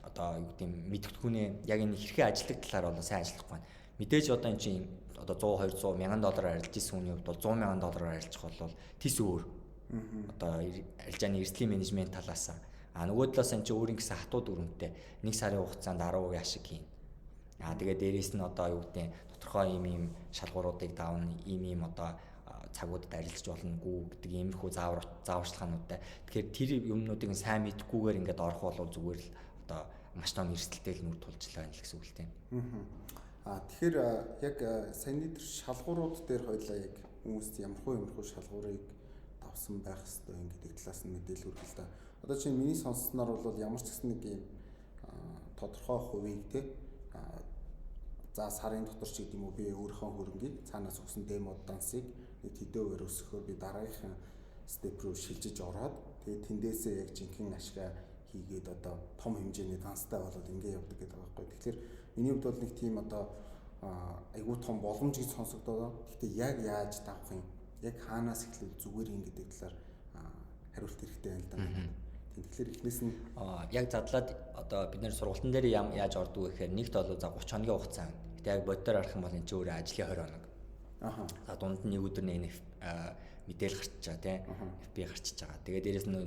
одоо юу гэдэг мэдгэдэггүйний яг энэ хэрхэн ажиллах талаар болоо сайн ажиллахгүй байна. Мэдээж одоо эн чинь одоо 100 200 мянган доллараар арилж исэн хүний хувьд бол 100 мянган доллараар арилжих бол тис өөр. Одоо арилжааны эрсдлийн менежмент талаас нөгөө талаас нь чи өөрийн гэсэн хатууд өрөмтэй 1 сарын хугацаанд 10% ашиг хийн. Тэгээд дээрээс нь одоо юу гэдэг тодорхой ийм шалгууруудыг давна, ийм одоо цагуудад арилжж болногүй гэдэг иймэрхүү зааварчилгаануудтай. Тэгэхээр тэр юмнуудыг сайн мэдхгүйгээр ингээд орох бол зүгээр л одоо маш том эрсдэлтэй л нүр тулж байгаа гэсэн үг л тийм. Тэгэхээр яг саяны тэр шалгуурууд дээр хоёлаа яг хүмүүст ямархуу шалгуурыг давсан байх хэрэгтэй гэдэг талаас нь мэдээлэл өгөх л да. Одоо чинь миний сонссноор бол ямар ч гэсэн нэг юм тодорхой хувийг те за сарын дотор ч гэдэм үү би өөрийнхөө хөрөнгийг цаанаас өгсөн демо дансыг нэг хэдүүгээр өсгөхөөр би дараагийнхаа степ рүү шилжиж ороод тэгээд тэндээсээ яг жинхэнэ ашгаа хийгээд одоо том хэмжээний данстай болоод ингэ явдаг гэдэг байгаа байхгүй. Тэгэхээр миний хувьд бол нэг тийм одоо айгүй том боломж гэж сонсогдоод. Гэхдээ яг яаж давах юм? Яг хаанаас эхлүүл зүгээр юм гэдэг талаар хариулт хэрэгтэй байна л да. Тэгэхээр эхнээс нь яг задлаад одоо бид нэр сургалтын дээр яаж ордог вэ гэхээр нэгт бол за 30 хоногийн хугацаа байна. Гэтэ яг боддоор харах юм бол энэ ч өөрөө ажлын 20 хоног. За дунд нь нэг өдөр нэг мэдээл гарчиж байгаа тийм FB гарчиж байгаа. Тэгээд дээрэс нь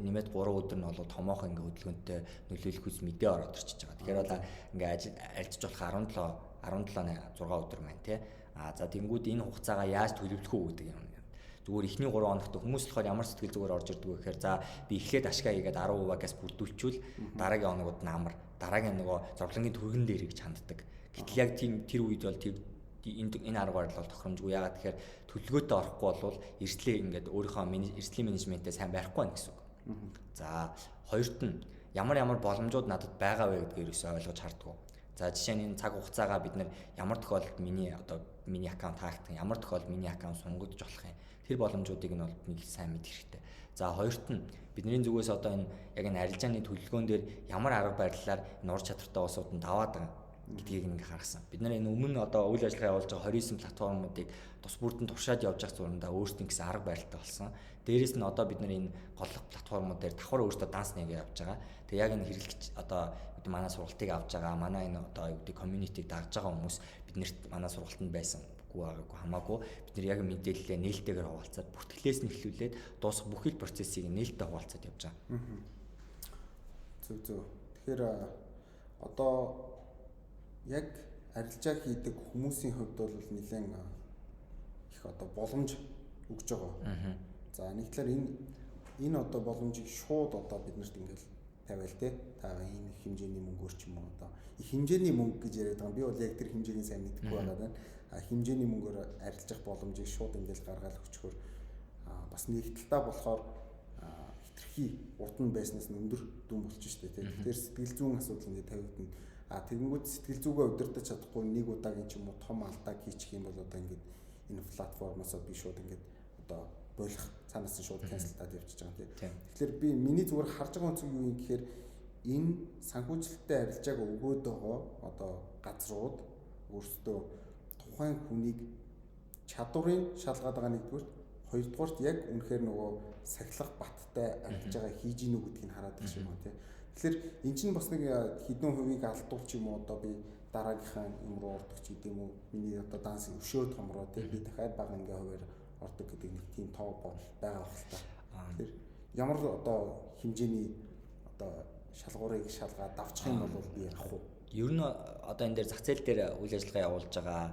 нэмээд 3 өдөр нь бол томоохон ингээ хөдөлгөөнтэй нөлөөлөх үс мэдээ ороод ирчихэж байгаа. Тэгэхээр бол ингээ арилжиж болох 17 6 өдөр маань тийм. За тэнгууд энэ хугацаагаа яаж төлөвлөх үү гэдэг юм. Зүгээр эхний 3 хоногт хүмүүс болохоор ямар сэтгэл зүгээр орж ирдэг вэ гэхээр за би эхлээд ашгаа хийгээд 10%-аас бүрдүүлчихвэл дараагийн хоногуд нь амар, дараагийн нөгөө зовлонгийн түргэн дээр гэж ханддаг. Гэтэл яг тэр үед бол энэ арга барил бол тохиромжгүй. Яагаад тэгэхээр төлөвлөгөөтэй орохгүй бол эрслээ ингээд өөрийнхөө эрсдлийн менежментээ сайн барихгүй байна гэсэн үг. За хоёрт нь ямар боломжууд надад байгаа вэ гэдгээр ерөөсөй ойлгож харддаг. За жишээ нь энэ цаг хугацаагаа бид нар ямар тохиолдолд миний аккаунт хаагдах, ямар тохиолдолд миний аккаунт сунгагдж болох юм. Тэр боломжуудыг нь бол нэг сайн мэдэх хэрэгтэй. За хоёрт нь бидний зүгээс одоо энэ яг энэ арилжааны төлөвлөгөөн дээр ямар арга барилаар энэ ур чадвартай улсууд нь даваад байгаа гэдгийг ингээ харгасан. Бид нар энэ өмнө одоо үйл ажиллагаа явуулж байгаа 29 платформуудыг тус бүрдэн туршаад явж байгаа зурандаа өөрсдийн гэсэн арга барилтай болсон. Дээрээс нь одоо бид нар энэ голлох платформууд дээр давхар өөрсдөө данс нэгээ явж байгаа. Тэгээ яг энэ хэрэглэгч одоо манай сургалтыг авч байгаа, манай энэ одоо юу гэдэг community-г дагж байгаа хүмүүс биднэрт манай сургалтанд байсан байгаагүй хамаагүй бид нар яг мэдээлэлээ нээлттэйгээр хуваалцаад бүртгэлээс нь эхлүүлээд дуусах бүх л процессыг нээлттэй хуваалцаад явж байгаа. Зөв. Тэгэхээр одоо яг арилжаа хийдэг хүмүүсийн хувьд бол нэлээд их одоо боломж өгж байгаа. За нэг талаар энэ одоо боломжийг шууд одоо биднэрт ингээл тавиал те. Та энэ их хэмжээний мөнгөөр ч юм уу одоо их хэмжээний мөнгө гэж яриад байгаа. Би бол яг тэр хэмжээний сайн мэдэхгүй байгаа даа. Хэмжээний мөнгөөр арилжах боломжийг шууд ингээл гаргаад өчгөр бас нэг талдаа болохоор хитрхи урд нь байснаас нь өндөр дүн болчих шүү дээ. Тэгэхээр сэтгэл зүйн асуудал ингээд тавигдана. Тэгэнгүүт сэтгэл зүгээ удирдах чадахгүй нэг удаагийн ч юм уу том алдааг хийчих юм бол одоо ингээд энэ платформоосоо би шууд ингээд одоо болох цаанаас нь шууд cancelтаад явчихж байгаа тийм. Тийм. Тэгэхээр би миний зүгээр харж байгаа онцлог юу юм гэхээр энэ санхүүжилттэй арилжааг өгөөд байгаа одоо газрууд өөрсдөө тухайн хүнийг чадварыг шалгаад байгаа нэгдүгээр, хоёрдугаарт яг үнэхээр нөгөө сахилах баттай арилжаагаа хийж гинүү гэдгийг хараад байгаа юм тийм. Тэгэхээр эн чинь бас нэг хэдэн хувийг алдуулч юм уу одоо би дараагийнхаа юм руу ордог ч гэдэм үү, миний одоо данс өшөө томроо тийм би дахиад бага ингээ хуваар ордог гэдэг нэг тийм тоо бол байгаа хэл та. Тэгэхээр ямар одоо хэмжээний одоо шалгуурыг шалгаад давчих юм бол би ярих уу? Ер нь одоо энэ дээр зах зээл дээр үйл ажиллагаа явуулж байгаа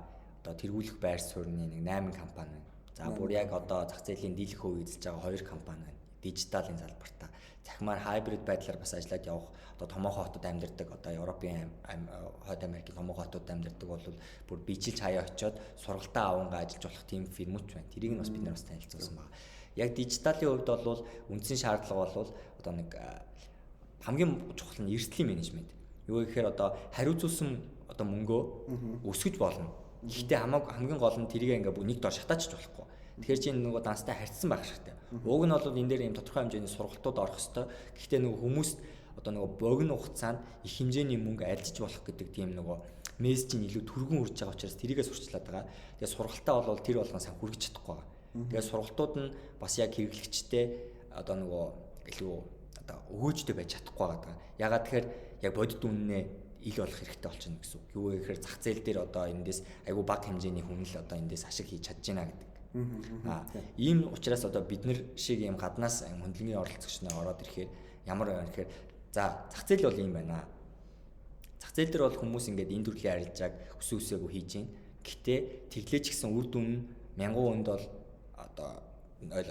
одоо тэргүүлэх байр суурьны нэг 8 компани байна. За бүр яг одоо зах зээлийн дийлэх хувийг эзэлж байгаа 2 компани байна. Дижиталын залбартаа цахимаар хайбрид байдлаар бас ажиллаад явах одоо томоохон хотод амьдардаг одоо Европын Хойд Америкийн томоохон хотод амьдардаг бол бүр бижилж хаяа очиод сургалтаа авангаа ажиллаж болох тийм фирмүүд байна. Тэрийг нь бас бид нар бас танилцуулсан байна. Яг дижиталын хувьд бол үндсэн шаардлага бол одоо нэг хамгийн чухал нь эрсдлийн менежмент. Юу гэхээр одоо хариуцуулсан одоо мөнгөө өсгөж болно. Гэхдээ хамгийн гол нь тэрийг ингээ нэг дор шатаачж болохгүй. Тэгэхээр чинь нөгөө данстай харьцсан байх хэрэгтэй. Уг нь бол энэ дээр юм тодорхой хэмжээний сургалтууд орох ёстой. Гэхдээ нөгөө хүмүүс одоо нөгөө богино хугацаанд их хэмжээний мөнгө альжиж болох гэдэг тийм нөгөө мессежийн илүү түргэн хүрч байгаа учраас тэрийгээ сурчлаад байгаа. Тэгээ сургалтаа бол тэр болгон сан хүргэж чадахгүй байгаа. Тэгээ сургалтууд нь бас яг хэрэглэгчтэй одоо нөгөө илүү одоо өгөөжтэй байж чадахгүй байгаа. Ягаад тэгэхээр яг бодит үннээ ил болох хэрэгтэй болчихно гэсэн үг. Юу гэхээр зах зээл дээр одоо эндээс айгүй бага хэмжээний хүн л одоо эндээс ашиг хийж чадж байна гэдэг. Ийм учраас одоо бид нар шиг ийм гаднаас хөндлөнгийн оролцогч нар ороод ирэхээр ямар байна гэхээр за зах зээл бол ийм байна. Зах зээл дээр бол хүмүүс ингээд энэ төрлийн арилжааг өсөөгүй хийж байна. Гэхдээ тэглээч гэсэн үр дүн нь 1000 хүнд бол одоо 4.9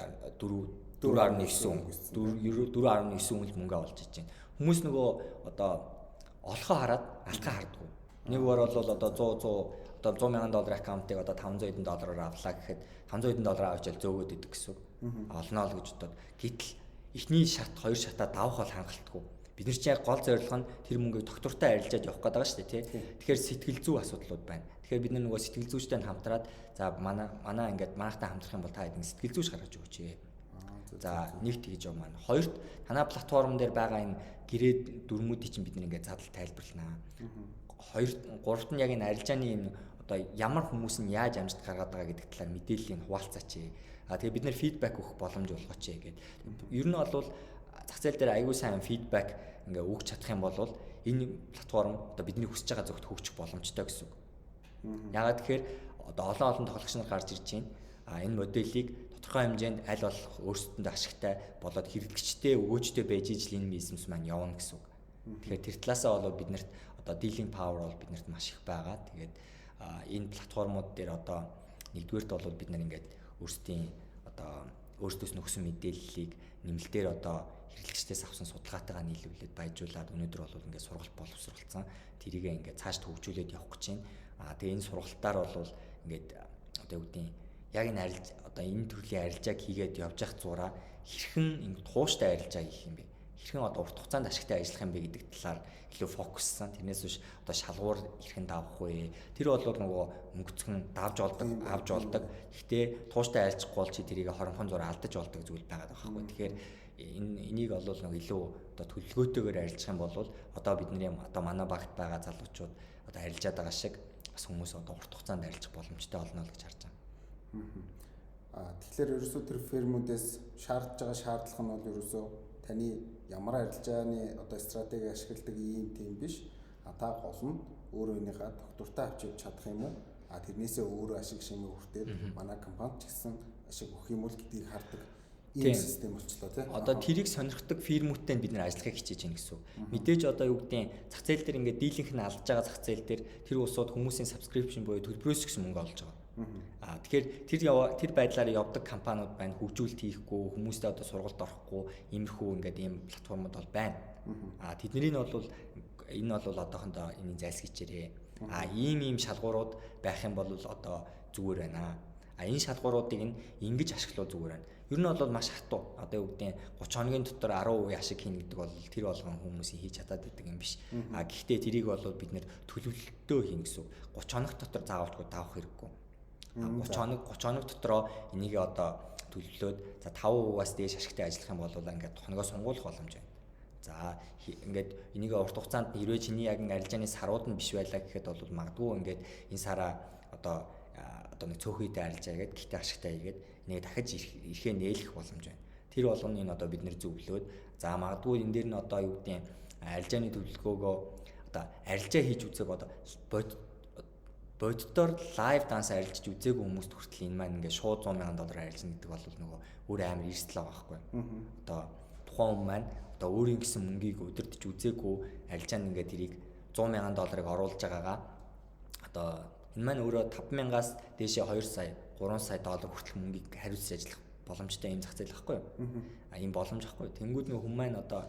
хүнд мөнгө олж иж байна. Хүмүүс нөгөө одоо олохоо хараад алхаа харддаг. Нэг бар бол одоо 100,000 доллар аккаунтыг одоо 500 хэдэн доллараар авлаа гэхэд 500 хэдэн доллар авчаал зөөгөөд идэг гэсэн. Олноо л гэж бодоод гэтэл эхний шат, хоёр шатаа давах бол хангалтгүй. Бид нар чинь яг гол зорилго нь тэр мөнгийг доктортой арилжаад явах гэдэг байгаа шүү дээ, тий. Тэгэхээр сэтгэл зүй асуудлууд байна. Тэгэхээр бид нар нөгөө сэтгэл зүйчтэй хамтраад за манай ингээд манайхтай хамтрах юм бол та хэдин сэтгэл зүйч гаргаж өгөөч. За нэгт хийж байгаа маань. Хоёрт танай платформ дээр байгаа энэ гэрээд дүрмүүдийг чинь бид нэг ингээд задал тайлбарланаа. Гуравт нь яг энэ арилжааны юм одоо ямар хүмүүс нь яаж амжилт гаргаад байгаа гэдэг талаар мэдээллийг хуваалцаач. Тэгээ бид нэр фидбек өгөх боломж олгооч гэдэг. Ер нь бол зах зээл дээр аягүй сайн фидбек ингээ өгч чадах юм бол энэ платформ одоо бидний хүсэж байгаа зөвхөн хөгжих боломжтой гэсэн үг. Ягаад тэгэхээр одоо олон тоглогч нар гарч ирж байна. Энэ моделийг тодорхой хэмжээнд аль болох өөрсдөндөө ашигтай болоод хэрэглэгчтэй өгөөжтэй байж ижил энэ бизнес маань явна гэсэн үг. Тэгэхээр тэр талаасаа бол биднэрт одоо dealing power бол биднэрт маш их байгаа. Тэгээд энэ платформуд дээр одоо нэгдүгээрт бол бид нар ингээд өөрсдөөс нөхсөн мэдээллийг нэмэлтээр одоо хэрэглэгчдээс авсан судалгаатайгаа нийлүүлээд баяжуулаад өнөөдөр бол ингээд сургалт боловсруулсан. Тэрийгээ ингээд цааш хөгжүүлээд явах гэж байна. Тэгээ энэ сургалтаар бол ингээд одоо юу гэдэг яг энэ энэ төрлийн арилжааг хийгээд явж явах зураа хэрхэн ингэ тууштай арилжаа хийх юм бэ? Хэрхэн одоо урт хугацаанд ашигтай ажиллах юм бэ гэдэг талаар илүү фокуссан. Тэрнээс биш одоо шалгуур хэрхэн давах вэ? Тэр бол нөгөө мөнгөцгөн авж олдог. Гэхдээ тууштай арилжахгүй бол чи тэрийг хоромхон зураа алдаж олдог зүйл байгаад байгаа байхгүй. Тэгэхээр энийг бол нэг илүү одоо төлөвлөгөөтэйгээр арилжах юм бол одоо бидний одоо манай багт байгаа залуучууд одоо арилжаад байгаа шиг бас хүмүүс одоо урт хугацаанд арилжах боломжтой болно л гэж харж байна. Тэгэхээр ерөөсөө тэр фермүүдээс шаардж байгаа шаардлага нь бол ерөөсөө таны ямар арилжааны одоо стратеги ашигладаг ийм тийм биш. Та гол нь өөрөө энийхээ доктортой авч явж чадах юм уу? Тэрнээсээ өөрөө ашиг шимээ хүртээд манай компанид ч гэсэн ашиг өгөх юм уу гэдгийг хардаг ийм систем болчлоо тий. Одоо тэрийг сонирхдаг фирмүүдтэй бид нэр ажиллахыг хичээж байна гэсэн. Мэдээж одоо юу гэдэг зах зээл дээр ингээд дийлэнх нь алдж байгаа зах зээл дээр тэр улсууд хүмүүсийн subscription буюу төлбөрөөс гэсэн мөнгө олж байгаа. Тэгэхээр тэр байдлаар явдаг компаниуд байна, хөгжүүлэлт хийхгүй, хүмүүстэй одоо сургалт орохгүй, иймэрхүү ингээд ийм платформуд бол байна. Тэдний нь бол энэ бол одоохондоо энэ зайлсхийчээрээ. Ийм шалгуурууд байх юм бол одоо зүгээр байна. Энэ шалгууруудыг ингэж ашиглах зүгээр байна. Ер нь бол маш хатуу. Одоо юу гэдэг 30 хоногийн дотор 10% ашиг хийнэ гэдэг бол тэр болгон хүмүүсийн хийж чадаад байдаг юм биш. Гэхдээ тэрийг бол бид нэр төлөвлөлтөө хийнэ гэсэн. 30 хоног дотор заавалжгүй давах хэрэггүй. 30 хоног дотроо энийг одоо төлөвлөөд за 5%-аас дээш ашигтай ажиллах юм бол ингээд тохногоо сунгуулах боломж байна. За ингээд энийг урт хугацаанд хэрвээ чиний яг арилжааны сарууд нь биш байлаа гэхэд бол магадгүй ингээд энэ сараа одоо нэг цөөхөйтэй арилжаа гэдэг гэхдээ ашигтай хийгээд нэг дахиж ирэхээ нээлэх боломж байна. Тэр болгоныг одоо бид нэр зөвлөөд за магадгүй энэ дээр нь одоо юу гэдэг арилжааны төлөвлөгөөгөө одоо арилжаа хийж үзэх одоо боддоор лайв данс арилжиж үзээгүй хүмүүст хүртэл энэ маань ингээд шууд $100,000 арилжна гэдэг бол нөгөө өөр амар эрсдэл байгаа байхгүй. Одоо тухайн хүн маань одоо өөрийн гэсэн мөнгийг удирдах үзээгүй арилжаанд ингээд тэрийг $100,000 оруулж байгаагаа одоо энэ маань өөрөө 5,000-аас дээшээ 2 сая, 3 сая доллар хүртэл мөнгийг хариуцж ажиллах боломжтой юм зах зээл байхгүй юу? Ийм боломж байхгүй. Тэнгүүд нөгөө хүн маань одоо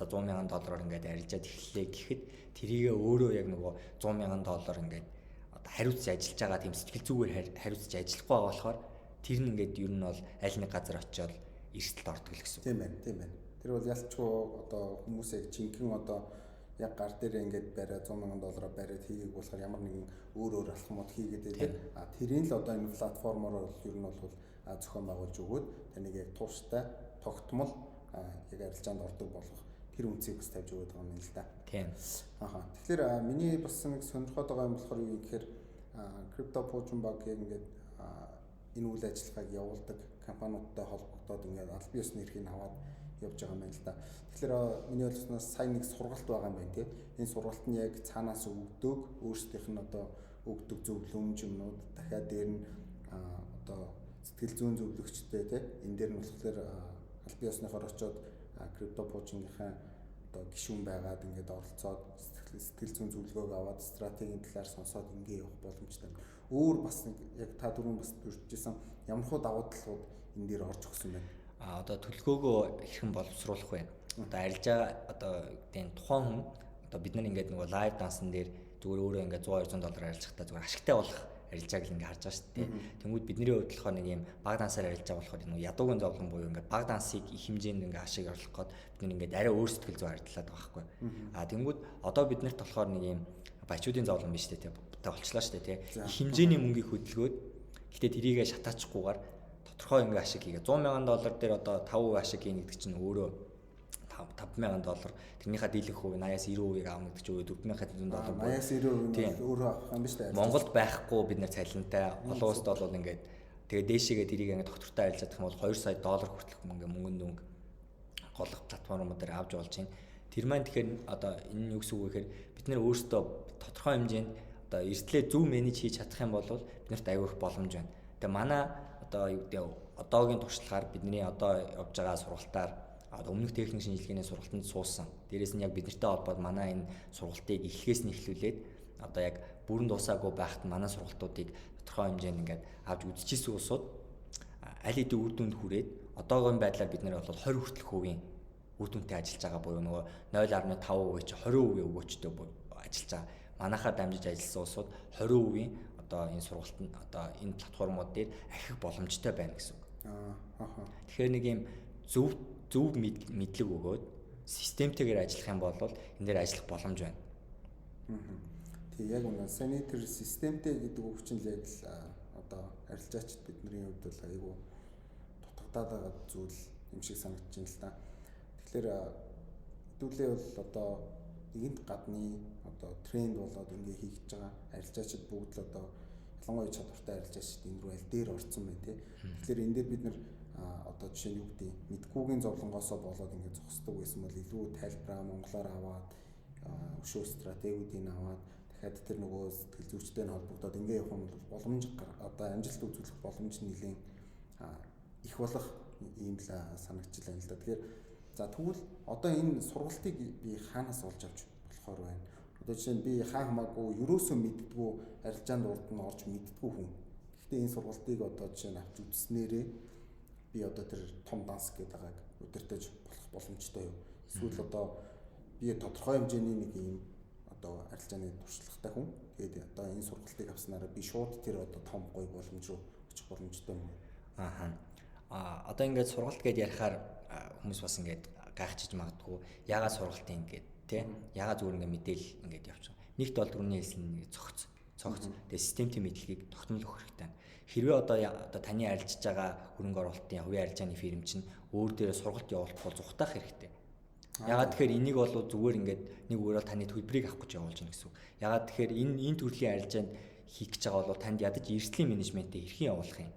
$100,000 ингээд арилжаад эхэллээ гэхэд тэрийгээ өөрөө яг нөгөө $100,000 ингээд хариуцж ажиллаж байгаа тийм сэтгэл зүгээр хариуцж ажиллахгүй байгаа болохоор тэр нь ингээд ер нь бол аль нэг газар очиод эрсдэлд ордог л гэсэн. Тийм байна. Тэр бол ялчгүй одоо хүмүүсээ жинхэнэ одоо яг гар дээр ингээд бариад $100,000 бариад хийгээг болохоор ямар нэгэн өөр алхмууд хийгээд байдаг. Тэрийн л одоо энэ платформоор бол ер нь бол зохион байгуулж өгөөд таныг яг тууштай тогтмол яг арилжаанд ордог болгох тэр үнцийг бас тавьж өгöd байгаа юм л да. Тийм. Тэгэхээр миний бас нэг сонирхоод байгаа юм болохоор юу гэхээр крипто пуужин баг яг ингээд энэ үйл ажиллагааг явуулдаг компаниудтай холбогдоод ингээд аль биесний эрхийг аваад явж байгаа юм байна л да. Тэгэхээр миний ойлгосноор сая нэг сургалт байгаа юм байна тий. Энэ сургалт нь яг цаанаас өгдөг өөрсдийнх нь одоо өгдөг зөвлөмж юмнууд дахиад дээр нь одоо сэтгэл зүйн зөвлөгчтэй тий. Энэ дээр нь болохоор аль биесныхоор очиод крипто пуужингийнхаа одоо гишүүн байгаад ингээд оролцоод сэтгэл зүйн зөвлөгөөг аваад стратегийн талаар сонсоод ингээд явах боломжтой. Өөр бас нэг яг та түрүүн бас дурдчихсан ямар хуу давуу талууд энэ дээр орж өгсөн байна. Одоо төлөвлөгөөгөө хэрхэн боловсруулах вэ? Одоо арилжаа одоо тийм тухайн хүн одоо бид нар ингээд нөгөө лайв дансан дээр зүгээр өөрөө ингээд $100-200 арилжахтаа зүгээр ашигтай болох арилжааг л ингээд харж байгаа шүү дээ. Тэнгүүд бидний хувьд болохоор нэг юм баг дансаар арилжаа болохоор нөгөө ядуугийн зовлон буюу ингээд баг дансыг их хэмжээнд ингээд ашиг орлох гээд бид нар ингээд арай өөр сэтгэл зүй арилтлаад байгаа байхгүй. Тэнгүүд одоо бид нарт болохоор нэг юм баячуудын зовлон биш дээ болчлаа шүү дээ тий. Их хэмжээний мөнгийг хөдөлгөөд гэтээ тэрийгэ шатаачгүйгээр тодорхой ингээд ашиг хийгээ $100,000 дээр одоо 5% ашиг хийнэ гэдэг чинь өөрөө $5,000 тэрнийхээ дийлэнх хувь 80-аас 90% аавна гэдэг чинь $4,500 буюу 80-90% өөрөө авах юм биш үү? Монголд байхгүй бид нар цалинтай олон улсад бол ингээд тэгээ дээшээгээ тэрийг ингээд доктортой арилж чадах юм бол $2 сая хүртэлх ингээд мөнгөнд дүнг голох платформууд дээр авч болж байна. Тэр маань тэгэхээр одоо энэ нь юу гэсэн үг вэ гэхээр бид нар өөрсдөө тодорхой хэмжээнд одоо эрсдлээ зөв менеж хийж чадах юм бол биднэрт аюул их боломж байна. Тэгээ манай одоо юу гэдэг одоогийн туршлагаар бидний одоо явж байгаа сургалтаар өмнөх техник шинжилгээний сургалтанд суусан. Дээрээс нь яг биднэртэй холбоод манай энэ сургалтыг эхлэхээс нь эхлүүлээд одоо яг бүрэн дуусаагүй байхад манай сургалтуудыг тодорхой хэмжээнд ингээд авч үзчихсэн улсууд аль хэдийн үр дүнд хүрээд одоогийн байдлаар бид нар бол 20 хүртэлх хувийн үр дүнтэй ажиллаж байгаа буюу нөгөө 0.5% чи 20% өгөөчтэй ажиллаж байгаа. Манайхаар дамжиж ажилласан улсууд 20% одоо энэ сургалтанд одоо энэ платформуд дээр ахих боломжтой байна гэсэн үг. Тэгэхээр нэг юм зөв мэдлэг өгөөд системтэйгээр ажиллах юм бол энэ дээр ажиллах боломж байна. Тэг яг үнэ саний тэр системтэй гэдэг үг чинь л яг л одоо арилжаачд бидний хувьд бол айгүй дутагдаад байгаа зүйл юм шиг санагдаж байна л да. Тэгэхээр хэдүүлээ бол одоо нэгэнт гадны одоо тренд болоод ингээ хийгдэж байгаа арилжаачд бүгд л одоо ялангуяа чадвартай арилжаачд энэ рүү аль дээр орсон байна те. Тэгэхээр энэ дээр бид нар одоо жишээ нь юу гэдэг мэдгүйгийн зовлонгоосоо болоод ингээд зогсдог байсан бол илүү тайлбараа монголоор аваад өшөө стратегиудыг аваад дахиад тэр нөгөө сэтгэл зүйчтэй нь холбогдоод ингээд явах юм бол боломж одоо амжилт үзүүлэх боломж нь нэлээд их болох юм л санагдчихлаа л да. Тэгэхээр за тэгвэл одоо энэ сургалтыг би хаанаас олж авч болохоор байна. Одоо жишээ нь би хаа хамаагүй ерөөсөө мэддэггүй арилжаанд урд нь орж мэддэггүй хүн. Гэхдээ энэ сургалтыг одоо жишээ нь авч үзснээрээ би одоо тэр том данс гэдэг байгааг удирдах болох боломжтой юу? Эсвэл одоо би тодорхой хэмжээний нэг юм одоо арилжааны туршлагатай хүн. Тэгээд одоо энэ сургалтыг авснараа би шууд тэр одоо том гоё боломж руу очих боломжтой юм. Одоо ингээд сургалт гэдээ ярихаар хүмүүс бас ингээд гайхчихж магадгүй яагаад сургалт ингээд тий яагаад зүгээр ингээд мэдээлэл ингээд явчих. Нэгт бол түрүүний хэлсэн нэг цогц. Тэгээ системтэй мэдлэгийг тогтмол өгөх хэрэгтэй. Хэрвээ одоо таны арилжиж байгаа хөрөнгө оруулалтын хувийн арилжааны фирм чинь өөр дээрээ сургалт явуулах бол зүхтаах хэрэгтэй. Ягаад тэгэхээр энийг бол зүгээр ингээд нэг өөрөөр таны төлбөрийг авах гэж явуулж байна гэсэн үг. Ягаад тэгэхээр энэ төрлийн арилжаанд хийх гэж байгаа бол танд ядаж эрсдлийн менежментээ хэрхэн явуулах юм?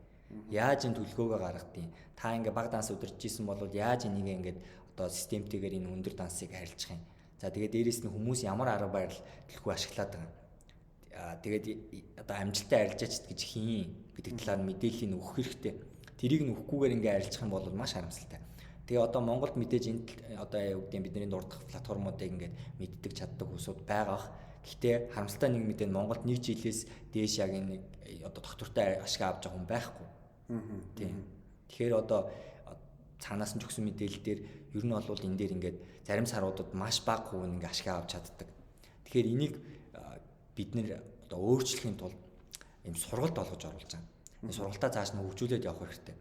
Яаж энэ төлгөөгөө гаргах юм? Та ингээд баг данс удирдах гэсэн бол яаж энийг ингээд одоо системтэйгээр энэ өндөр дансыг харилцах юм? За тэгээд дээрэс нь хүмүүс ямар арга барил төлхөө ашиглаад байгаа. Тэгээд одоо амжилттай арилжаач гэж хийн гэдэг талаар мэдээллийг өгөх хэрэгтэй. Тэрийг нь өгөхгүйгээр ингээд арилжах юм бол маш харамсалтай. Тэгээ одоо Монголд мэдээж энэ одоо үгдийн бидний дурдах платформуудыг ингээд мэддэг чаддаг хүмүүсүүд байгаа. Гэхдээ харамсалтай нэг мэдээ нь Монголд нэг жилээс дээш яг энэ одоо доктортой ашиг авч байгаа хүн байхгүй. Тийм. Тэгэхээр одоо цаанаас нь ч өгсөн мэдээлэл дээр ер нь бол энэ дээр ингээд зарим саруудад маш бага хувь ингээд ашиг авч чаддаг. Тэгэхээр энийг бид нэр одоо өөрчлөхийн тулд ийм сургалт олгож оруулж байгаа. Энэ сургалтаа цааш нь хөгжүүлээд явах хэрэгтэй.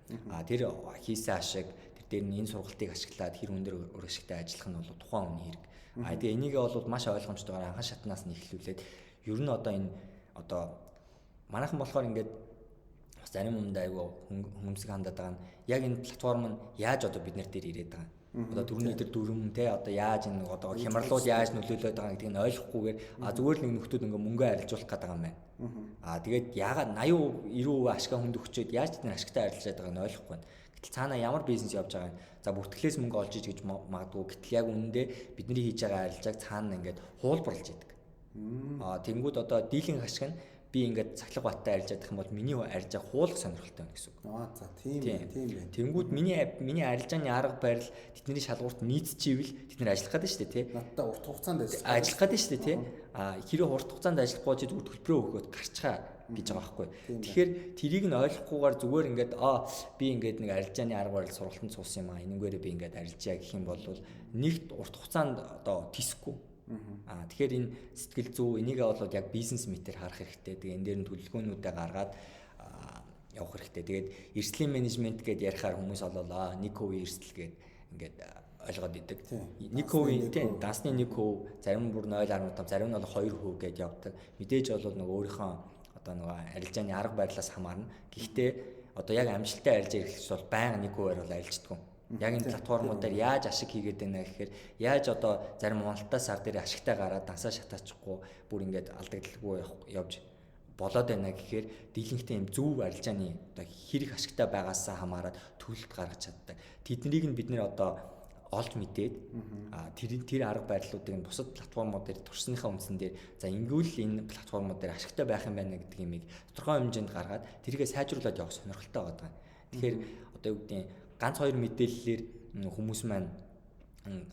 Тэр хийсэн ашиг дээр нь энэ сургалтыг ашиглаад хэр өндөр урагшигтай ажиллах нь бол тухайн хүний хэрэг. Тэгээ энийгээ бол маш ойлгомжтойгоор анхан шатнаас нь эхлүүлээд ер нь одоо энэ одоо манайхан болохоор ингээд бас зарим юмд айгүй хүмүүсийг хандаад байгаа нь яг энэ платформ нь яаж одоо бид нар дээр ирээд байгаа. Одоо дөрөвний дээр дүрм те одоо яаж энэ одоо хямралууд яаж нөлөөлөд байгаа гэдгийг нь ойлгохгүйгээр зүгээр л нэг нөхдүүд ингээ мөнгө арилжуулах гэдэг юм байна. Тэгээд яагаад 80% 90% ашигаа хүнд өгчөөд яаж тэд ашигтай арилжаад байгааг нь ойлгохгүй байна. Гэтэл цаанаа ямар бизнес явж байгаа юм. За бүртгэлээс мөнгө олж иж гэж магадгүй. Гэтэл яг үнэндээ бидний хийж байгаа арилжааг цаана ингээд хуулбарлаж идэг. Тэнгүүд одоо дийлэнх ашиг нь би ингээд цахилга баттай арилжаад их юм бол миний арилжааг хуулах сонирхолтой байна гэсэн үг. За тийм байна. Тэнгүүд миний арилжааны арга барил тэдний шалгуурт нийцчихвэл тэд нэр ажиллах гэдэг шүү дээ тий. Надтай урт хугацаанд ажиллах гэдэг шүү дээ тий. Хэрэв урт хугацаанд ажиллахгүй чи зүгээр төлбөрөө өгөхөд гарчхаа гэж байгаа байхгүй. Тэгэхээр тэрийг нь ойлгохгүйгээр зүгээр ингээд би ингээд нэг арилжааны арга барил сургалтанд суусан юм энэнгээрээ би ингээд арилжаа гэх юм бол нэгт урт хугацаанд одоо тисэхгүй. Тэгэхээр энэ сэтгэл зүй энийгээ бол яг бизнес мэтээр харах хэрэгтэй. Тэгээ энэ дээр нь төлөвлөгөөнүүдээ гаргаад явах хэрэгтэй. Тэгээд эрсдлийн менежмент гэдээ ярихаар хүмүүс олоо 1% эрсдэл гээд ингээд ойлгоод идэг. 1% тийм дансны 1% зарим бүр 0.5 зарим нь бол 2% гээд явдаг. Мэдээж бол нөгөө өөрийнхөө одоо нөгөө арилжааны арга барилаас хамаарна. Гэхдээ одоо яг амжилттай арилжаа эрхлэж бол байнга 1%-аар бол арилждаг. Яг энэ платформууд дээр яаж ашиг хийгээд байна гэхээр яаж одоо зарим уналтаас сар дээр ашигтай гараад дансаа шатаачихгүй бүр ингээд алдагдaltaгүй явж болоод байна гэхээр дийлэнхтэй юм зөв арилжааны одоо хэрэг ашигтай байгаасаа хамаарат төлөлт гаргаж чаддаг. Тэднийг нь бид нэр одоо олж мэдээд тэр арга барилуудыг нь бусад платформууд дээр турсныхаа үндсэн дээр за ингэвэл энэ платформууд дээр ашигтай байх юм байна гэдэг юмыг тодорхой хэмжээнд гаргаад тэрийгээ сайжруулад явах сонирхолтой байгаа. Тэгэхээр одоо юу гэдэг ганц хоёр мэдээллээр хүмүүс маань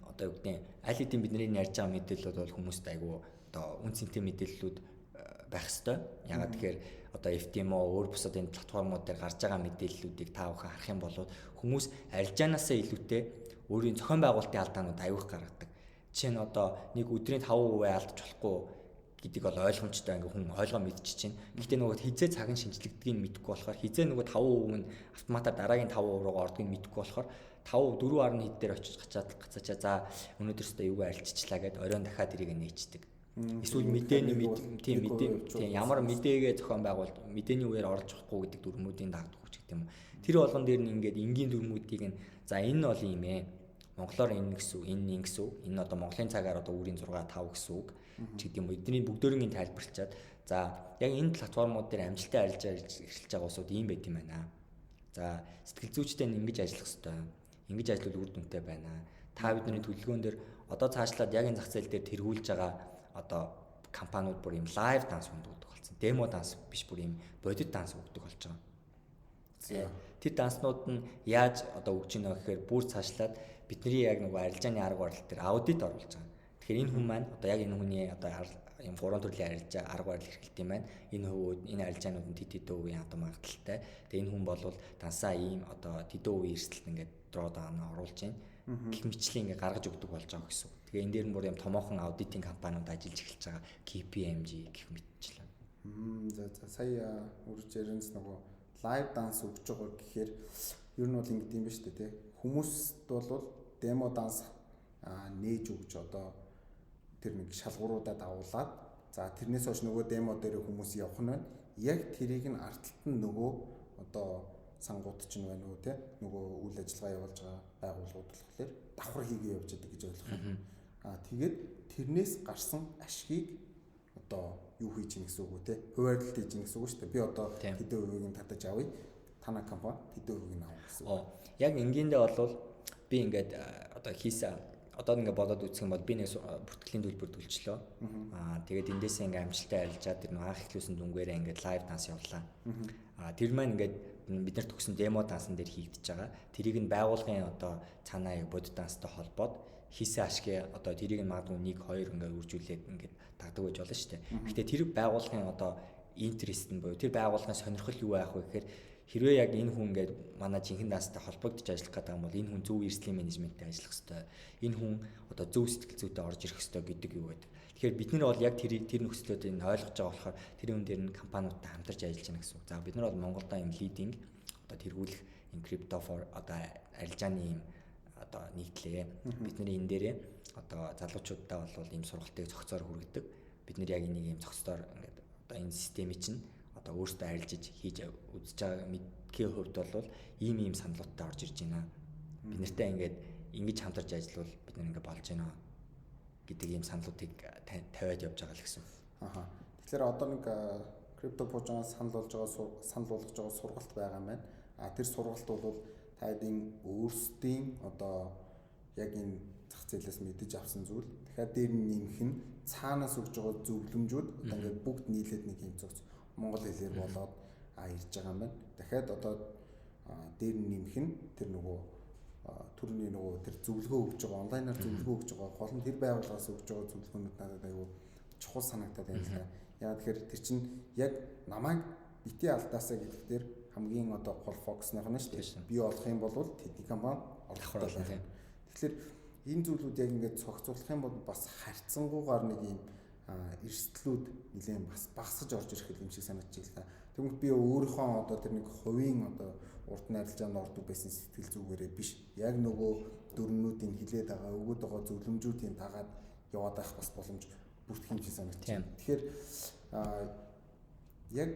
одоо юу гэдэг аль хэдийн бидний ярьж байгаа мэдээлэлүүд бол хүмүүст айгүй одоо үн цэнтэй мэдээллүүд байх ёстой. Ягаад тэгэхээр одоо FTMO өөр бусад энэ платформууд дээр гарч байгаа мэдээллүүдийг та бүхэн харах юм бол хүмүүс арилжаанаасаа илүүтэй өөрийн зохион байгуулалтын алдаанууд аюух гаргадаг. Жишээ нь одоо нэг өдрийн 5% алдаж болохгүй гэдэг бол ойлгомжтой ингээ хүн ойлгоо мэдчихэж байна. Гэхдээ нөгөө хизээ цаг нь шинжлэгдгийг нь мэдэхгүй болохоор хизээ нөгөө 5% нь автоматар дараагийн 5% руугаа ордгийг мэдэхгүй болохоор 5 4.1 хэд дээр очиж гацаачаа за өнөөдөр өстө юугаа арилжчихлаа гэд оройн дахиад тэрийг нээчдэг. Эсвэл мэдээний тийм ямар мэдээгээ зохион байгуулалт мэдээний үеэр орж болохгүй гэдэг дүрмүүдийн дагдаг хүч гэдэг юм. Тэр болгон дээр нь ингээд энгийн дүрмүүдийг нь за энэ бол юм ээ. Монголоор энэ гэсэн үг, энэ гэсэн үг. Энэ одоо Монголын цагаар одоо үрийн 6 5 гэсэн үг ч гэдэг юм. Эдний бүгдөөрийн тайлбарлачаад за яг энэ платформууд дээр амжилттай арилжаа эхэлж байгаа усуд ийм байт юм байна. За сэтгэл зүйчтэй ингэж ажиллах хэрэгтэй. Ингэж ажиллавал үр дүнтэй байна. Та бидний төлөвлөгөөн дээр одоо цаашлаад яг энэ зах зээл дээр тэргүүлж байгаа одоо компаниуд бүр ийм лайв данс өгдөг болсон. Демо данс биш бүр ийм бодит данс өгдөг болж байгаа. Тэр данснууд нь яаж одоо өгч ийнө гэхээр бүр цаашлаад бидний яг нөгөө арилжааны арга барил дээр аудит оруулж байгаа. Тэгэхээр энэ хүн маань одоо яг энэ хүний одоо ийм 3 төрлийн арилжаа арга барил хэрэгэлт юм байна. Энэ хөвөөд энэ арилжаанууд нь тэд үеийн одоо магадaltaй. Тэгээ энэ хүн бол дансаа ийм одоо тэд үеийн эрсдэлт ингээд drawdown оруулж байна. Гэх мэтчлэн ингээд гаргаж өгдөг болж байгаа гэсэн. Тэгээ энэ дээр нь бүр юм томоохон аудитинг компаниуд ажиллаж эхэлж байгаа. KPMG гэх мэтчлэн. За сая үрж яринс нөгөө лайв данс өгж байгаа гэхээр ер нь бол ингэдэм юм ба шүү дээ. Хүмүүст бол демо данс нээж өгч одоо тэр нэг шалгууруудаа дагуулад За тэрнээс хойш нөгөө демо дээр хүмүүс явах нь байна. Яг тэрийг нь ардталт нь нөгөө одоо сангууд ч байна уу те нөгөө үйл ажиллагаа явуулж байгаа байгууллагууд болохоор давхар хийгээ явж байгаа гэж ойлгох юм. Тэгээд тэрнээс гарсан ашгийг одоо юу хийж ийн гэсэн үг үү те хуваарлалт хийж ийн гэсэн үг шүү дээ. Би одоо хэдэн хувийг нь татаж авъя. Танай компани хэдэн хувийг нь авах гэсэн үг. Яг энгийндээ бол би ингээд одоо хийсэн одоо ингээд болоод үзэх юм бол би нэг бүртгэлийн төлбөр төлчлөө. Тэгээд эндээсээ ингээд амжилттай арилжаад тэр нэг анх эхлүүлсэн дүнгээрээ ингээд лайв данс явуулаа. Тэр маань ингээд бид нар төгсөн демо дансан дээр хийгдэж байгаа. Тэрийг нь байгуулгын одоо цаанаа яг бодит данстай холбоод хийсэн ашиг одоо тэрийг магадгүй 1 2 ингээд үржүүлээд ингээд тагдаг байж болно шүү дээ. Гэхдээ тэр байгуулгын одоо интерест нь буюу тэр байгуулгын сонирхол юу байх вэ гэхээр хэрвээ яг энэ хүн ингээд манай жинхэнэ данстай холбогдож ажиллах гэдэг юм бол энэ хүн зөв эрсдлийн менежменттэй ажиллах хэрэгтэй. Энэ хүн одоо зөв сэтгэл зүйтэй орж ирэх хэрэгтэй гэдэг юу гэдэг. Тэгэхээр бид нар бол яг тэр нөхцлүүдийг ойлгож байгаа болохоор тэр хүн дээр нь компаниудтай хамтарч ажиллаж байна гэсэн үг. За бид нар бол Монголда юм лидинг одоо тэргүүлэх юм крипто for одоо арилжааны юм одоо нийтлээ. Бидний энэ дээрээ одоо залуучуудтай бол ийм сургалтыг зохицоор хүргэдэг. Бид нар яг энийг ийм зохицоор ингээд одоо энэ системийг чинь одоо өөртөө арилжиж хийж үзэж байгаа мэдхийн хувьд бол ийм саналуудтай орж ирж байна. Бид нартай ингээд ингэж хамтарч ажиллавал бид нар ингээд болж байна гэдэг ийм саналуудыг тавиад явж байгаа л гэсэн. Тэгэхээр одоо нэг крипто пуужаа санал болгож байгаа сургалт байгаа юм байна. Тэр сургалт бол та эдийн өөрсдийн одоо яг энэ зах зээлээс мэдэж авсан зүйл. Тэгэхээр дээр нь нэмэх нь цаанаас өгж байгаа зөвлөмжүүд одоо ингээд бүгд нийлээд нэг юм зөв монгол хэлээр болоод ирж байгаа юм байна. Дахиад одоо дээр нь нэмэх нь тэр нөгөө төрний нөгөө тэр зөвлөгөө өгж байгаа онлайнаар зөвлөгөө өгж байгаа гол нь тэр байгууллагаас өгж байгаа зөвлөгөөнүүд надад аюу чухал санагдаад байна л да. Яа тэгэхээр тэр чинь яг намайг бити алдаасаа гэдэг дээр хамгийн одоо гол фокусных нь шүү дээ. Би олох юм бол тэдний компани олох болно. Тэгэхээр энэ зүйлүүд яг ингээд цогцолох юм бол бас харьцангуйгаар нэг юм эрсдлүүд нэлээд бас багасж орж ирэх юм шиг санагдаж байна. Тэгмэд би өөрийнхөө одоо тэр нэг хувийн одоо урд нь арилжаанд ордог байсан сэтгэл зүгээрээ биш. Яг нөгөө дөрнүүдийн хилээд байгаа өгөөд байгаа зөвлөмжүүдийн дагаад яваад байх бас боломж бүрдэх юм шиг санагдаж байна. Тэгэхээр яг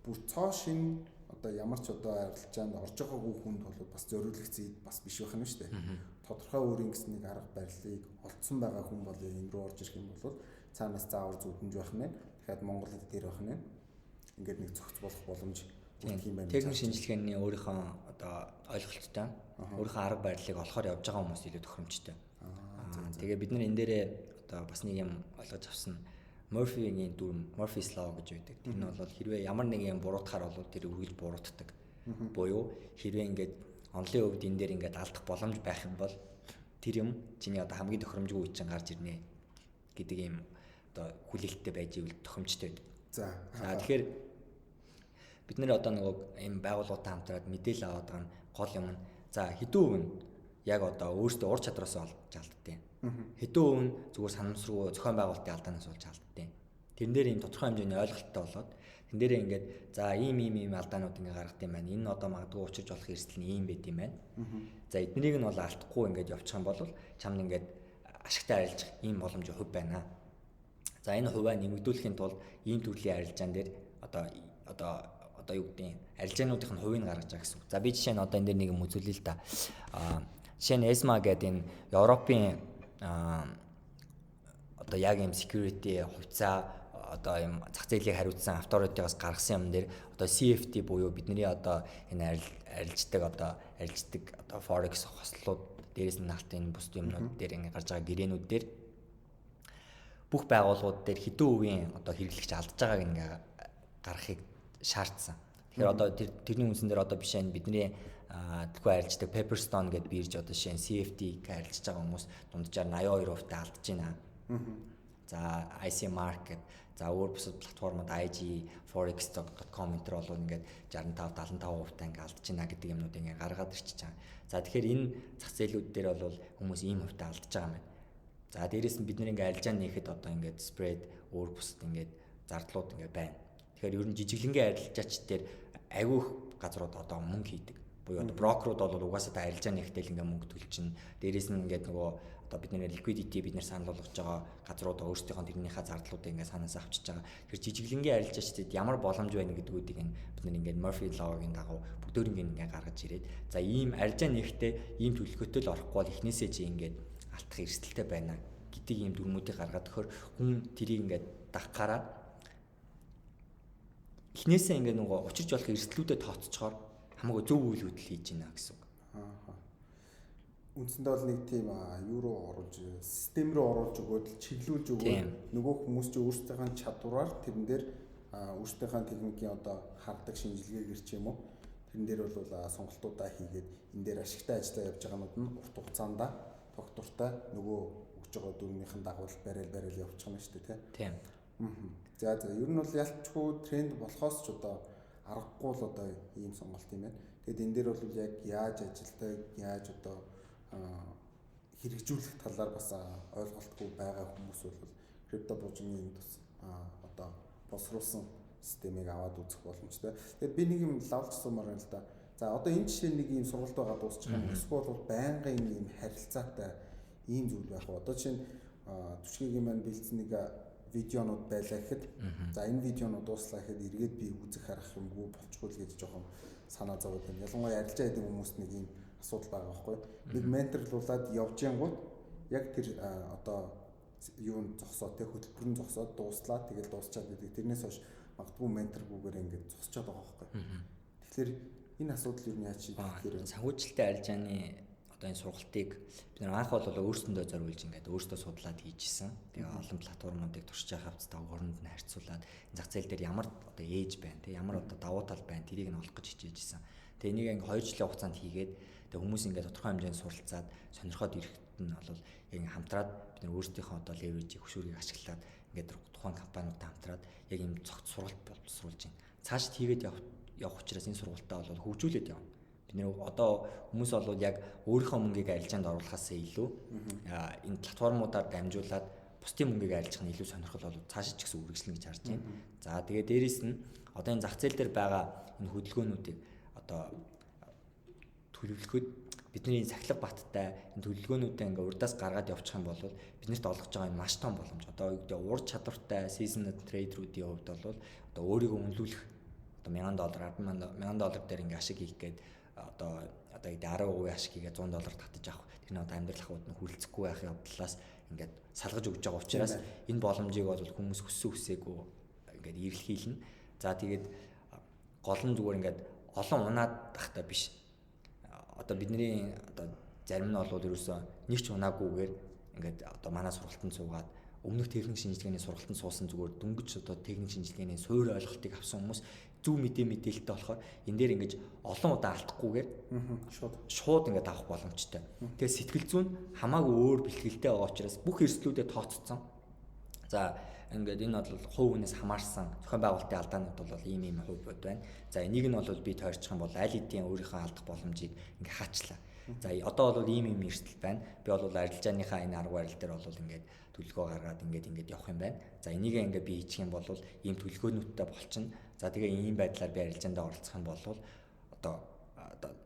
бүр цоо шин одоо ямар ч одоо арилжаанд орж байгаагүй хүнд бол бас зориулагдсан бас биш байх юм шүү дээ. Тодорхой өөрийн гэсэн нэг арга барилыг олдсон байгаа хүн бол энэ рүү орж ирэх юм бол цаанаас заавар зүудэнж байх нь. Дахиад Монголд дээр байх нь. Ингээд нэг цогц болох боломж бүрдэх юм байна. Техник шинжилгээний өөрийнхөө одоо ойлголттой өөрийнхөө арга барилыг олохоор явж байгаа хүмүүс илүү тохиромжтой. Тэгээ бид нар энэ дээрээ одоо бас нэг юм ойлгож авсан Murphy-гийн дүрм, Murphy's Law гэж байдаг. Тэр нь бол хэрвээ ямар нэг юм буруутахаар бол тэр үргэлж буруутдаг. Буюу хэрвээ ингээд онлын өвд энэ дээр ингээд алдах боломж байх юм бол тэр юм чиний одоо хамгийн тохиромжгүй үе чинь гарч ирнэ гэдэг юм одоо хүлээлттэй байж ивэл тохиромжтой байдаг. За тэгэхээр бид нэр одоо нөгөө ийм байгууллагатай хамтраад мэдээлэл аваад байгаа гол юм нь за хэдэн үв нь яг одоо өөрсдөө ур чадвараас олж алддیں۔ Хэдэн үв нь зүгээр санамсруу зохион байгуулалтын алдаанаас олж алддیں۔ Тэрэн дээр ийм тодорхой хэмжээний ойлголттой болоод тэн дээрээ ингээд за ийм алдаанууд ингээ гаргад юм байна. Энэ одоо магадгүй учирч болох эрсдэл нь ийм байд юм байна. За эднийг нь бол алдахгүй ингээд явчих юм бол чамд ингээд ашигтай арилжах ийм боломж хувь байна. За энэ хувиа нэмэгдүүлэхийн тулд ийм төрлийн арилжаан дээр одоо юу гэдэг нь арилжаануудын хувийг гаргаж байгаа гэсэн үг. За би жишээ нь одоо энэ дээр нэг юм үзүүлээ л да. Жишээ нь ESMA гэдэг энэ Европын одоо яг юм security хувьцаа одоо юм зах зээлийг хариуцсан авторитетаас гаргасан юм дээр одоо CFT буюу бидний одоо энэ арилждаг одоо forex хослолууд дээрээс нь наалтын бус юмнууд дээр ингэ гарч байгаа гэрээнүүд дээр бүх байгууллагууд дээр хэдэн үеийн одоо хэрэглэгч алдж байгааг ингээ гаргахыг шаардсан. Тэгэхээр одоо тэрний үндсэн дээр одоо бишээ нь бидний төлхөө арилждаг Pepperstone гэдээ бирж одоо жишээ нь CFD-г арилжж байгаа хүмүүс дунджаар 82% та алдж байна. За IC Market за өөр бусад платформод IG forex.com энэ төр бол ингээд 65 75% та ингээд алдж байна гэдэг юмнууд ингээд гаргаад ирчихэж байгаа. За тэгэхээр энэ зах зээлүүд дээр бол хүмүүс ийм хувьтай алдж байгаа юм байна. За дээрээс нь бид нэг ингээд арилжаа нээхэд одоо ингээд spread өөр бусад ингээд зардлууд ингээд байна. Тэгэхээр ер нь жижиглэнгийн арилжаач дээр агүй газрууд одоо мөнгө хийдэг. Буюу одоо брокерууд бол угаасаа та арилжаа нэгтэл ингээ мөнгө төлчин. Дээрээс нь ингээд нөгөө одоо бидний liquidity бид нэр санал болгож байгаа газруудаа өөрсдийнхөө тэрнийхээ зардлуудыг ингээ санаас авчиж байгаа. Тэр жижиглэнгийн арилжаачдад ямар боломж байна гэдгүүдийг бид нэр ингээд Murphy Law-гийн дагуу бүгдөө ингээ гаргаж ирээд за ийм арилжаа нэгтэй ийм төлөвлөгөөтэй л орохгүй бол эхнээсээ чи ингээд алтах эрсдэлтэй байна гэдэг ийм дүрмүүдийг гаргаад өгөхөр хүн тэрийг ингээд дагахаараа эхнээсээ ингээ нөгөө учирч болох эрсдлүүдэд тооцчоор хамаагүй зөв үйл хөдлөл хийж байна гэсэн үг. Үндсэндээ бол нэг тийм юу руу оруулж систем рүү оруулж өгөөд чиглүүлж өгөөд нөгөө хүмүүс чинь өөрсдийнхээ чадвараар тэрэн дээр өөрсдийнхээ техникийн одоо хардаг шинжилгээгээр ч юм уу тэрэн дээр бол сонголтуудаа хийгээд энэ дээр ашигтай ажиллаа явж байгаанууд нь урт хугацаанд тогтвортой нөгөө өгж байгаа дүрмийнхэн дагуу барайл явуучих юм шүү дээ тийм. За ер нь бол ялчгүй тренд болохоос ч одоо аргагүй л одоо ийм сонголт юм байна. Тэгэд энэ дээр бол яг яаж ажилтдаг, яаж одоо хэрэгжүүлэх талаар бас ойлголтгүй байгаа хүмүүс бол крипто буужингийн тус одоо боловсруулсан системийг аваад үзэх боломжтой. Тэгээд би нэг юм лавлж сумаар байна л да. За одоо энэ жишээ нэг ийм сургалт байгаа дуусчих юм. Эсвэл бол байнгын ийм харилцаатай ийм зүйл байх уу. Одоо жишээ нь түшгийн маань бэлдсэн нэг видеонууд байлаа гэхэд за энэ видеонууд дууслаа гэхэд эргээд би үзэх харах юмгүй болчихгүй л гэж жоохон санаа зовоод байна. Ялангуяа арилжаа хийдэг хүмүүст нэг ийм асуудал байгаа байхгүй. Нэг менторлуулаад явж янгууд яг тэр одоо юунд зогсоод тэг хөтөлбөрн зогсоод дууслаа тэгэл дуусчаад байдаг. Тэрнээс хойш магадгүй менторгүйгээр ингээд зогсчод байгаа байхгүй. Тэгэхээр энэ асуудал юу яаж шийдэх гэхээр санхүүжилттэй арилжааны одоо энэ сургалтыг бид нар анх бол өөрсөндөө зориулж ингээд өөрсдөө судлаад хийжсэн. Тэгээ олон платформуудыг туршиж байгаа хавцтай горонд нь харьцуулаад энэ зах зээл дээр ямар одоо ээж байна, тэг ямар одоо давуу тал байна, тэрийг нь олох гэж хичээжсэн. Тэгээ энийг ингээд 2 жилийн хугацаанд хийгээд тэгээ хүмүүс ингээд тодорхой хэмжээнд суралцаад сонирхоод ирэхэд нь бол яг хамтраад бид нар өөрсдийнхөө одоо leverage хөшүүрийг ашиглаад ингээд тухайн компаниудтай хамтраад яг ийм цогц сургалт боловсруулж байна. Цаашд хийгээд явах учраас энэ сургалтаа бол хөгжүүлээд явна. Бид нэр одоо хүмүүс бол яг өөрийнхөө мөнгийг арилжаанд оруулахаас илүү энэ платформудаар дамжуулаад бусдын мөнгийг арилжах нь илүү сонирхол бол цаашид ч гэсэн үргэлжлэнэ гэж харж байна. За тэгээ дээрэс нь одоо энэ зах зээл дээр байгаа энэ хөдөлгөөнүүдийг одоо төлөвлөхөд бидний сахилга баттай энэ төлөвлөгөөнүүдээ ингээ урдаас гаргаад явуучих юм бол биднэрт олгож байгаа энэ маш том боломж. Одоо юу гэдэг ур чадвартай seasoned trader-уудын хувьд бол одоо өөрийгөө үнэлүүлэх одоо $1000 дээр ингээ ашиг хийх гээд одоо гэдэг 10% ашиг хийгээд $100 татаж авах. Тэр нь одоо амьдрал ахуйд нь хүлцэхгүй байх явдлаас ингээд салгаж өгч байгаа учраас энэ боломжийг бол хүмүүс хүсээгүй ингээд эрэлхийлнэ. За тэгээд гол нь зүгээр ингээд олон унаад тахтай биш. Одоо бидний одоо зарим нь бол ерөөсөө нэг ч унаагүйгээр ингээд одоо манай сургалтанд суугаад өмнөх техник шинжилгээний сургалтанд суусан зүгээр дөнгөж одоо техник шинжилгээний суур ойлголтыг авсан хүмүүс зөв мэдээлэлтэй болохоор энэ дээр ингэж олон удаа алдахгүйгээр шууд ингээд авах боломжтой. Тэгээ сэтгэл зүйн хамаагүй өөр бэлтгэлтэй байгаа учраас бүх эрсдлүүдэд тооцсон. За ингээд энэ бол хувь хүнээс хамаарсан зохион байгуулалтын алдаанууд бол ийм хувь бод байна. За энийг нь бол би тойрчих юм бол аль хэдийн өөрийнхөө алдах боломжийг ингээд хаачлаа. За одоо бол ийм эрсдэл байна. Би бол арилжааныхаа энэ арга барил дээр бол ингээд төлөвлөгөө гаргаад ингээд явах юм байна. За энийг ингээд би хийчих юм бол ийм төлөвлөгөөнүүдтэй болчихно. За тэгээ ийм байдлаар би арилжаанд оролцох юм бол одоо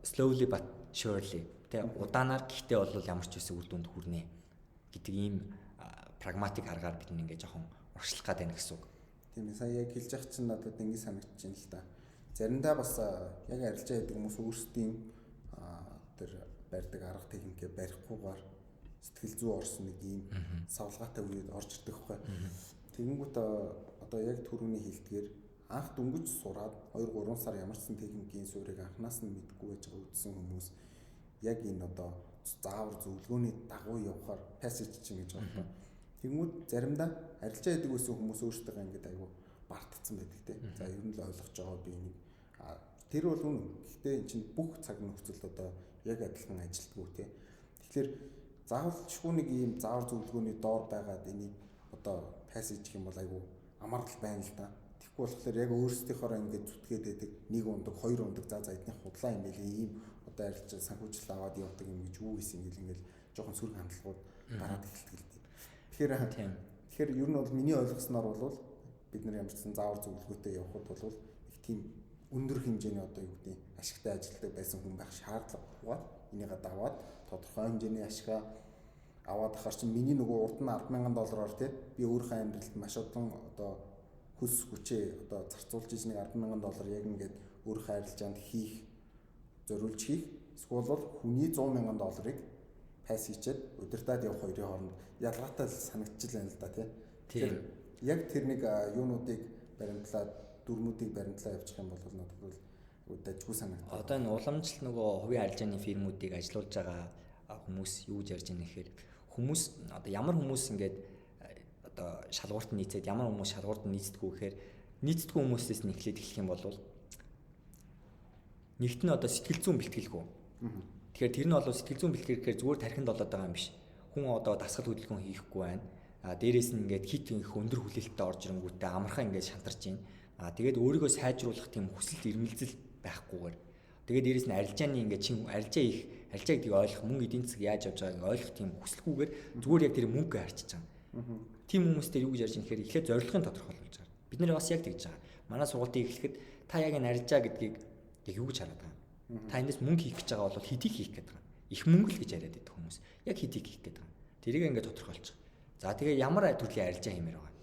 slowly but surely тэгээ удаанаар гэхдээ бол ямар ч үсэн үр дүнд хүрнэ гэдэг ийм прагматик аргаар бид ингээд жоохон урагшлах гад байна гэсэн үг. Тийм ээ, сая яг хэлж явах чинь надад ингэ санагдаж байна л да. Заримдаа бас яг арилжаа хийдэг хүмүүс өөрсдийн тэр барьдаг арга техникээ барихгүйгээр сэтгэл зүй орсон нэг ийм савлгаатай үед орж ирдэг байхгүй. Тэгэнгүүт одоо яг түрүүний хэлдгээр анх дөнгөж сураад 2-3 сар ямарсан техникийн суурийг анханаас нь мэдгүй байж байгаа үдсэн хүмүүс яг энэ одоо заавар зөвлөгөөний дагуу явахаар passage чинь гэж байна. Тэгмүүд заримдаа арилжаа хийдэг байсан хүмүүс өөрсдөө ингээд айгүй бартцсан байдаг те. За ер нь л ойлгож байгаа би энийг. Тэр бол үнэн. Гэхдээ эн чинь бүх цаг нөхцөлд одоо яг адилхан ажилтгүй те. Тэгэхээр заавалчгүй нэг ийм заавар зөвлөгөөний доор байгаад энийг одоо passage гэх юм бол айгүй амарлал байна л да. Тэгэхгүй болохоор яг өөрсдийнхоороо ингээд зүтгээд байдаг. Нэг ундаг, хоёр ундаг за эднийх худлаа юм билий. Ийм одоо арилжаа санхүүжилт аваад явдаг юм гэж юу гэсэн ингээл жоохон сөрөг хандлагууд гараад эхэлдэг. Тэгэхээр ер нь бол миний ойлгосноор бол бид нар ямар ч сан заавар зөвлөгөөтэй явхад бол их тийм өндөр хэмжээний одоо юу гэдэг ашигтай ажилтдаг байсан хүн байх шаардлагагүй. Энийг даваад тодорхой хэмжээний ашгаа аваад ахаар чинь миний нөгөө урд нь $10,000 тий би өөрийнхөө амьдралд маш олон одоо хөлс хүчээ одоо зарцуулж ийж нэг $10,000 яг ингээд өөрийнхөө арилжаанд хийх зориулж хийх эсвэл бол хүний $100,000-ыг пасс хийчихэд удирдаад явах хоёрын хооронд ялгаатай санагдчихл байна л да тий. Тэгэхээр яг тэр нэг юунуудыг баримтлаад дүрмүүдийг баримтлаа явуучих юм бол надад бол дажгүй санагдав. Одоо энэ уламжлалт нөгөө хувийн арилжааны фирмүүдийг ажилуулж байгаа хүмүүс юу гэж ярьж байгаа нэхээр хүмүүс одоо ямар хүмүүс ингээд одоо шалгуурт нийцээд ямар хүмүүс шалгуурт нийцдэггүй гэхээр нийцдэггүй хүмүүсээс нь эхлээд эхлэх юм бол нэгт нь одоо сэтгэл зүйн бэлтгэлгүй. Тэгэхээр тэр нь бол сэтгэл зүйн бэлтгэл гэхээр зүгээр тархинд болоод байгаа юм биш. Хүн одоо дасгал хөдөлгөөн хийхгүй байна. Дээрээс нь ингээд хит их өндөр хүлээлттэй орж ирэнгүүтээ амархан ингээд шантарч байна. Тэгээд өөрийгөө сайжруулах тийм хүсэл эрмэлзэл байхгүйгээр. Тэгээд дээрээс нь арилжааны ингээд чин арилжаа гэдгийг ойлгох, мөнгө эдийн засаг яаж явж байгааг ойлгох тийм хүсэлгүйгээр зүгээр яг тэр мөнгөө харчиж байгаа. Тийм хүмүүстэй юу гэж ярьж байгаа нэхээр эхлээд зорилгын тодорхойлуулж байгаа. Бид нэр бас яг тэгж байгаа. Манай сургалтыг эхлэхэд та яг энэ арилжаа гэдгийг яг юу гэж хараад байгаа. Та эндээс мөнгө хийх гэж байгаа бол хэдийг хийх гэдэг байгаа. Их мөнгө л гэж яриад байдаг хүмүүс. Яг хэдийг хийх гэдэг байгаа. Тэрийг ингээд тодорхойлж байгаа. За тэгээ ямар төрлийн арилжаа хиймээр байгаа.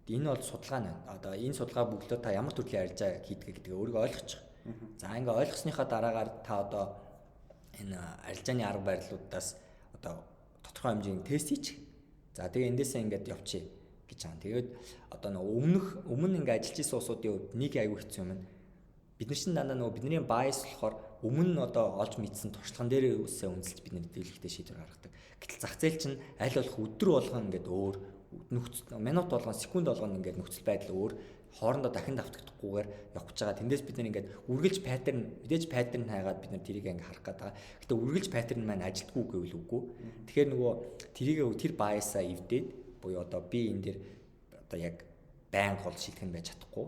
Энэ бол судалгаа нь. Одоо энэ судалгаа бүгдөө та ямар төрлийн арилжаа хийдэг гэдгийг өөрийгөө ойлгочих. За ингээ ойлгосныхаа дараагаар та одоо энэ арилжааны арга барилуудаас одоо тодорхой хэмжээний тест хийчих. За тэгээ эндээсээ ингээд явчих гэж байгаа. Тэгээд одоо өмнө ингээ ажиллаж исэн улсуудын хувьд нэг аюу хэцүү юм. Бид нар чинь дандаа нөгөө бидний байс болохоор өмнө нь одоо олж мэдсэн туршлаган дээр үсээ үнэлж бид нар дийлэхтэй шийдвэр гаргадаг. Гэтэл зах зээл чинь аль болох өдөр болгон ингээд өөр нөхцөл минут болгон секунд болгон ингээд нөхцөл байдал өөр хоорондоо дахин давтагдахгүйгээр явж байгаа. Тэндээс бид нар ингээд үргэлж паттерн хайгаад бид нар тэрийг ингээд харах гээд байгаа. Гэтэ үргэлж паттерн маань ажилтгүй гэвэл үгүй. Тэгэхээр нөгөө тэр байсаа эвдээд буюу одоо би энэ дэр одоо яг байнга гол шилтгэн байж чадахгүй.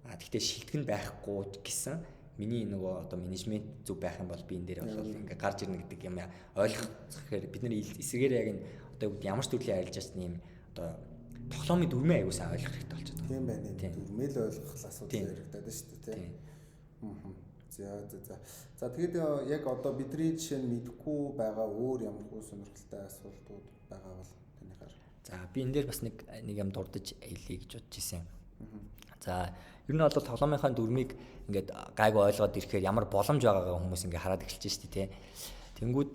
Гэхдээ шилтгэн байхгүй гэсэн миний нөгөө одоо менежмент зүг байх юм бол би энэ дээр бол ингээд гарч ирнэ гэдэг юм ойлгох гэхээр бид нар эсрэгээр яг энэ одоо ямар ч төрлийн арилжаач нэм одоо тоглоомын дүрмээ аягүй сайн ойлгох хэрэгтэй болчиход байна. Тийм байна. Дүрмээ л ойлгох асуудал яригадаад байна шүү дээ, тийм. За тэгээд яг одоо бидний жишээ нь мэдхгүй байгаа өөр ямар хөө сонирхолтой асуултууд байгаа бол танихаар. За би энэ дээр бас нэг юм дурдж хэлье гэж бодож ирсэн. За ер нь бол тоглоомынхаа дүрмийг ингээд гайгүй ойлгоод ирэхээр ямар боломж байгаагаа хүмүүс ингээд хараад эхэлж штэ тий. Тэнгүүд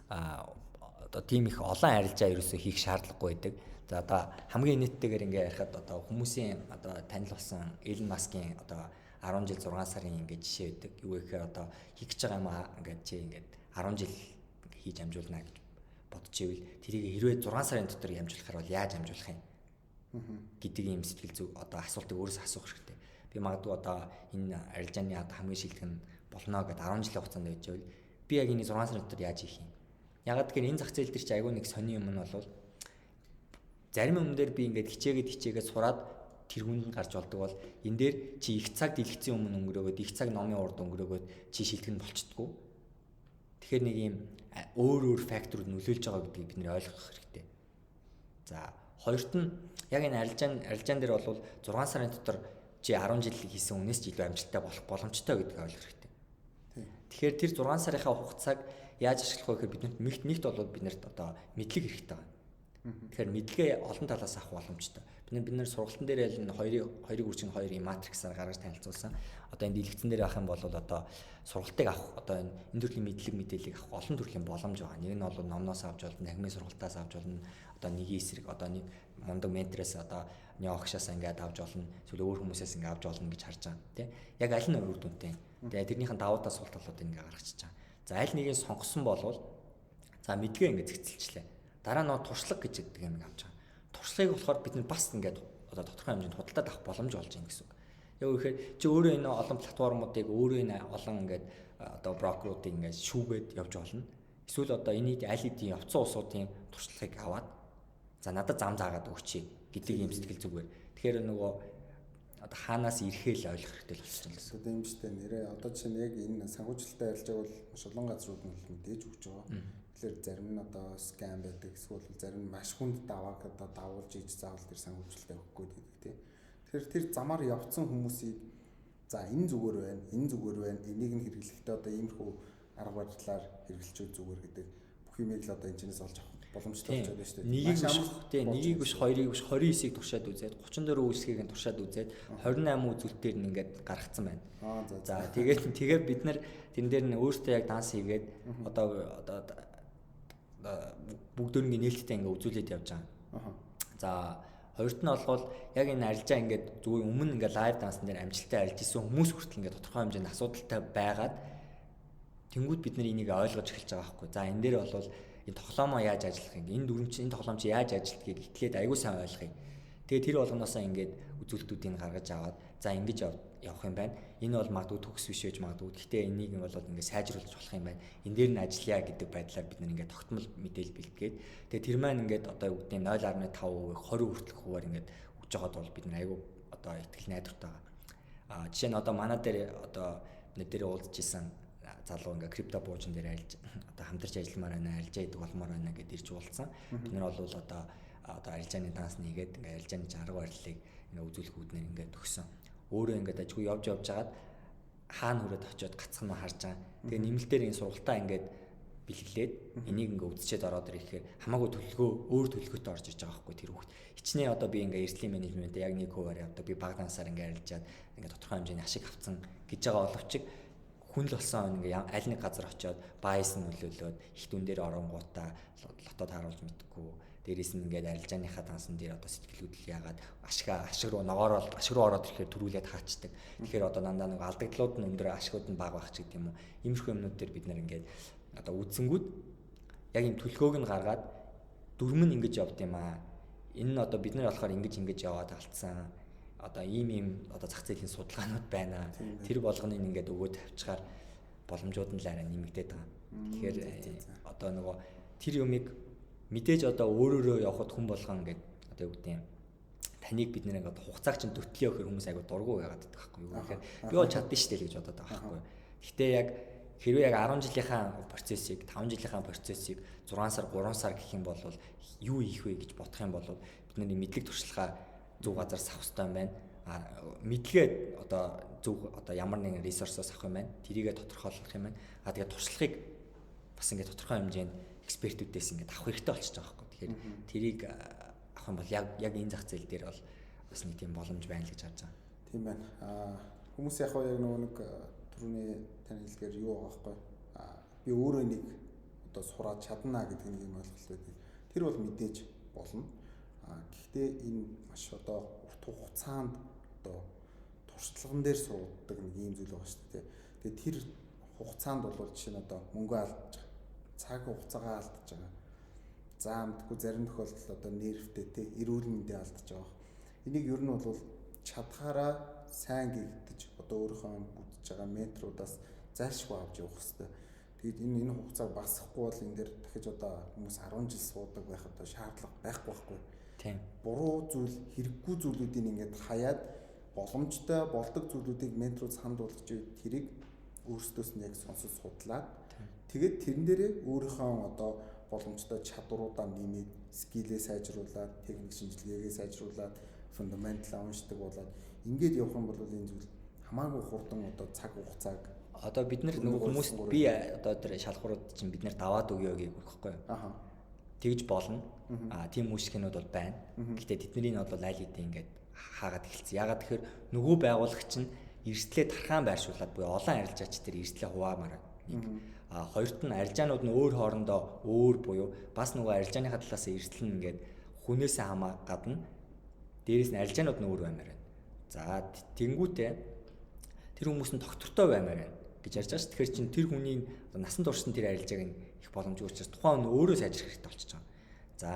одоо тийм их олон арилжаа ерөөсөө хийх шаардлагагүй байдаг. За одоо хамгийн нийттэйгээр ингээд ярихад одоо хүмүүсийн одоо танил болсон Elon Musk-ийн одоо 10 жил 6 сарын ингээд жишээ байдаг. Юу гэхээр одоо хийх гэж байгаа юм ингээд чи ингээд 10 жил хийж амжуулна гэж бодож ивэл тэрийг хэрвээ 6 сарын дотор амжуулахаар бол яаж амжуулах юм? Гэдэг ийм сэтгэл зүй одоо асуултыг өөрөөсөө асуух хэрэгтэй. Би магадгүй одоо энэ арилжааны одоо хамгийн шилдэг нь болно гэдээ 10 жилийн хугацаанд байж байвал би яг энэ 6 сарын дотор яаж хийх юм? Ягаад гэхээр энэ зах зээл дээр чи айгүй нэг сони юм нь бол зарим юм дээр би ингээд хичээгээд сураад тэр хүнд гарч болдог бол энэ дээр чи их цаг дэлгэцийн өмнө өнгөрөөгөөд их цаг номын урд өнгөрөөгөөд чи шилтгэн болчихдгоо. Тэгэхээр нэг ийм өөр факторууд нөлөөлж байгаа гэдгийг бид нэр ойлгох хэрэгтэй. За хоёрт нь яг энэ арилжаан дээр бол 6 сарын дотор чи 10 жил хийсэн үнээс ч илүү амжилттай болох боломжтой гэдгийг ойлгох хэрэгтэй. Тэгэхээр тэр 6 сарынхаа хугацааг яаж ашиглах вэ гэхээр биднэрт нэгт бол биднэрт одоо мэдлэг хэрэгтэй байна. Тэгэхээр мэдлэгээ олон талаас авах боломжтой. Бид нар сургалтын дээр л энэ хоёрыг үржин хоёрын матриксаар гаргаж танилцуулсан. Одоо энэ дэлгэцэн дээр авах юм бол одоо сургалтыг авах одоо энэ төрлийн мэдлэг мэдээллийг авах олон төрлийн боломж байгаа. Нэг нь бол номноос авч болно, нахмын сургалтаас авч болно. Одоо нэг эсрэг одоо нэг мундаг ментороос одоо неогшаас ингээд авч болно. Эсвэл өөр хүмүүсээс ингээд авч болно гэж харж байгаа. Тэ? Яг аль нь үр дүнтэй. Тэгээ тэрнийхэн давуу тал сул талууд ингээд гаргачихж байгаа. За аль нэгийг сонгосон болвол за мэдлэгээ ингээд зэгцэлчлээ. Дараа нь туршлага гэж гэдэг юм авч байгаа. Туршлагыг болохоор бид бас ингээд одоо тодорхой хэмжээнд худалдаад авах боломж болж байна гэсэн үг. Яг үхээр чи өөрөө энэ олон платформуудыг өөрөө энэ олон ингээд одоо брокеруудыг ингээд шүүгээд явж болно. Эсвэл одоо энийг аль хэдийн явцсан улсуудын туршлагыг аваад за надад зам заагаад өгчий гэдэг юм сэтгэл зүгээр. Тэгэхээр нөгөө одоо хаанаас ирэхээ л ойлгох хэрэгтэй л болчихсон гэсэн. Одоо юм штэ нэрээ одоо чинь яг энэ санхүүжилттэй арилжааг бол маш олон газрууд нь мэдээж өгч байгаа. Тэгэхээр зарим нь одоо скам байдаг, эсвэл зарим нь маш хүнд давааг одоо давуулж ийж заавал тэр санхүүжилттэй өгөхгүй гэдэг тийм. Тэгэхээр тэр замаар явцсан хүмүүсийг За энэ зүгээр байна, энэ зүгээр байна. Энийг нь хэрэглэхдээ одоо иймэрхүү арга барилаар хэрэглэчүүд зүгээр гэдэг бүх юмыг л одоо энэчнээс олж авах боломжтой болчиход байна шүү дээ. Нэгийг биш, хоёрыг биш, 29-ыг туршаад үзээд 34 үйлчлэгийг нь туршаад үзээд 28 үзүүлэлтээр нь ингээд гаргацсан байна. За тэгээд бид нар тэн дээр нь өөртөө яг данс хийгээд одоо бүгд өөрийн нээлттэй ингээд үзүүлээд явж байгаа. За хоёрт нь болвол яг энэ арилжаа ингээд зүгээр өмнө ингээд лайв дансан дээр амжилттай арилж исэн хүмүүс хүртэл ингээд тодорхой хэмжээнд асуудалтай байгаад тэнгууд бид нар энийг ойлгож эхэлж байгаа байхгүй. За энэ дээр болвол энэ тоглоомоо яаж ажиллахыг, энэ дүрм чинь энэ тоглоом чи яаж ажилтгийг эхлээд аягүй сайн ойлгоё. Тэгээд тэр болгоноосоо ингээд үзүүлэлтүүдийг гаргаж аваад за ингэж явах юм байна. Энэ бол магадгүй төгс биш байж магадгүй. Гэхдээ энийг нь бол ингээд сайжруулж болох юм байна. Энэ дээр нь ажиллая гэдэг байдлаар бид нар ингээд тогтмол мэдээлэл бэлтгээд тэгээд тэр маань ингээд одоо юу гэдэг нь 0.5%, 20 хүртэлх хувиар ингээд өгж байгаад бол бид нар аягүй одоо ихтгэл найдвартай байгаа. Жишээ нь одоо манай дээр одоо бид нэр уулзж исэн залуу ингээ крипто буужин дээр одоо хамтарч ажилламаар байна, арилжаа хийдэг болмоор байна гэдээ ирж уулзсан. Бид нар бол одоо арилжааны данс нэгээд ингээ арилжааны чарга барилыг ингээ үзүүлэхүүднээр ингээ төгсөн. Өөрөө ингээ ажгүй явж байгаад хаана хүрээд очиод гацх нь харж байгаа. Тэгээ нэмэлтээр энэ сургалтаа ингээ бэлгэлээд энийг ингээ үзчихэд ороод ирэхээр хамаагүй өөр төлөвлөгөөтэй орж иж байгаа байхгүй тэр хүүхд. Хичнээн одоо би ингээ эрсдлийн менежмент яг нэг хуваар явдаг. Би баг дансаар ингээ арилжаад ингээ тодорхой хэмжээний ашиг авцсан гэж байгаа боловч хүн л болсон ингээ аль нэг газар очиод байс нь нөлөөлөөд их дүн дээр оронгуудаа лотод харуулж мэдгүй дээрээс нь ингээд арилжааныхаа дансан дээр одоо сэтгэлүүдэл яагаад ашиг руу ороод ирэхээр төрүүлээд хаачдаг. Тэгэхээр одоо дандаа нэг алдагдлууд нь өндөр ашигуд нь бага байх ч гэдэг юм уу. Иймэрхүү юмнууд дээр бид нар ингээд одоо үдсэнгүүд яг юм төлхөөг нь гаргаад дүрм нь ингэж явд юм аа. Энэ нь одоо бид нар болохоор ингэж яваад алдсан. Одоо ийм одоо зах зээлийн судалгаанууд байна. Тэр болгоныг ингээд өгөөд тавьчихаар боломжууд нь л арай нэмэгдээд байгаа. Тэгэхээр одоо нөгөө тэр юмыг мэдээж одоо өөрөөрөө явхад хүн болгон ингээд одоо юу гэдэг юм таныг бид нэр ингээд хугацааг чинь төтлөө гэхээр хүмүүс айгу дургу байгаад байдаг байхгүй юу. Тэгэхээр би бол чаддсан шүү дээ гэж бодоод байгаа байхгүй юу. Гэхдээ яг хэрвээ яг 10 жилийнхаа процессыг 5 жилийнхаа процессыг 6 сар 3 сар гэх юм бол юу хийх вэ гэж бодох юм бол бидний мэдлэг туршлагаа зөв газар авах хэрэгтэй юм байна. Мэдлэгээ одоо зөв одоо ямар нэгэн ресурсоос авах юм байна. Тэрийгээ тодорхойлох юм байна. Тэгээд туршлагыг бас ингээд тодорхой хэмжээнд экспертүүдээс ингээд авах хэрэгтэй болчихж байгаа байхгүй. Тэгэхээр тэрийг авах юм бол яг энэ зах зээл дээр бол бас нэг тийм боломж байна л гэж харж байгаа. Тийм байна. Хүмүүс яг нөгөө нэг түрүүний таны хэлгээр юу байгаа байхгүй. Би өөрөө нэг одоо сураад чадна гэдэг нэг юм ойлголт байдаг. Тэр бол мэдээж болно. Гэхдээ энэ маш одоо урт хугацаанд одоо туршлаган дээр суудаг нэг юм зүйл байгаа шүү дээ. Тэгээ тэр хугацаанд бол жишээ нь одоо мөнгө алдаж байгаа. Цаг хугацаагаа алдаж байгаа. За мэдгүй зарим тохиолдолд одоо нервтэй те эрүүл мэндээ алдаж байгаа. Энийг ер нь бол чадхаараа сайн гэгдэж одоо өөрийнхөө бүтэж байгаа метруудаас зайлшгүй авч явах хэрэгтэй. Тэгэд энэ хугацааг багасгахгүй бол энэ дээр дахиж одоо хүмүүс 10 жил суудаг байх одоо шаардлага байхгүй. Тийм. Буруу зүйл, хэрэггүй зүйлүүдийг ингээд хаяад боломжтой болдог зүйлүүдийг менторууд санд болгож тэрийг өөрсдөөс нь яг сонсож судлаад тэгээд тэрэн дээрээ өөрийнхөө одоо боломжтой чадваруудаа нэмээд скилээ сайжруулад, техник шинжилгээгээ сайжруулад, фундаментал уншдаг болоод ингээд явах юм бол энэ зүйл хамаагүй хурдан одоо цаг хугацааг одоо бид нар нөгөө хүмүүс би одоо тэр шалгуурууд чинь бид нар даваад өгөө гэхгүй байхгүй юу? Тэгж болно. Тийм үйлчлэгнүүд бол байна. Гэхдээ тэдний нь бол аль хэдийн ингээд хаагаад эхэлсэн. Ягаад тэгэхээр нөгөө байгуулагч нь эрсдлээ тархаан байршуулад буюу олон арилжаач тэр эрсдлээ хуваамаар нэг. Хоёрт нь арилжаанууд нь өөр хоорондоо өөр буюу бас нөгөө арилжааныхаа талаас эрсдэл нь ингээд хүнээсээ гадна дээрээс нь арилжаанууд нь өөр баймаар байна. За тэнгүүтээ тэр хүмүүс нь доктортой баймаар байна гэж ярьж байгаа ш. Тэгэхээр чин тэр хүний насан туршсан тэр арилжааг нь их боломжгүй учраас тухайн хүн өөрөө сайжрах хэрэгтэй болчихж байгаа. За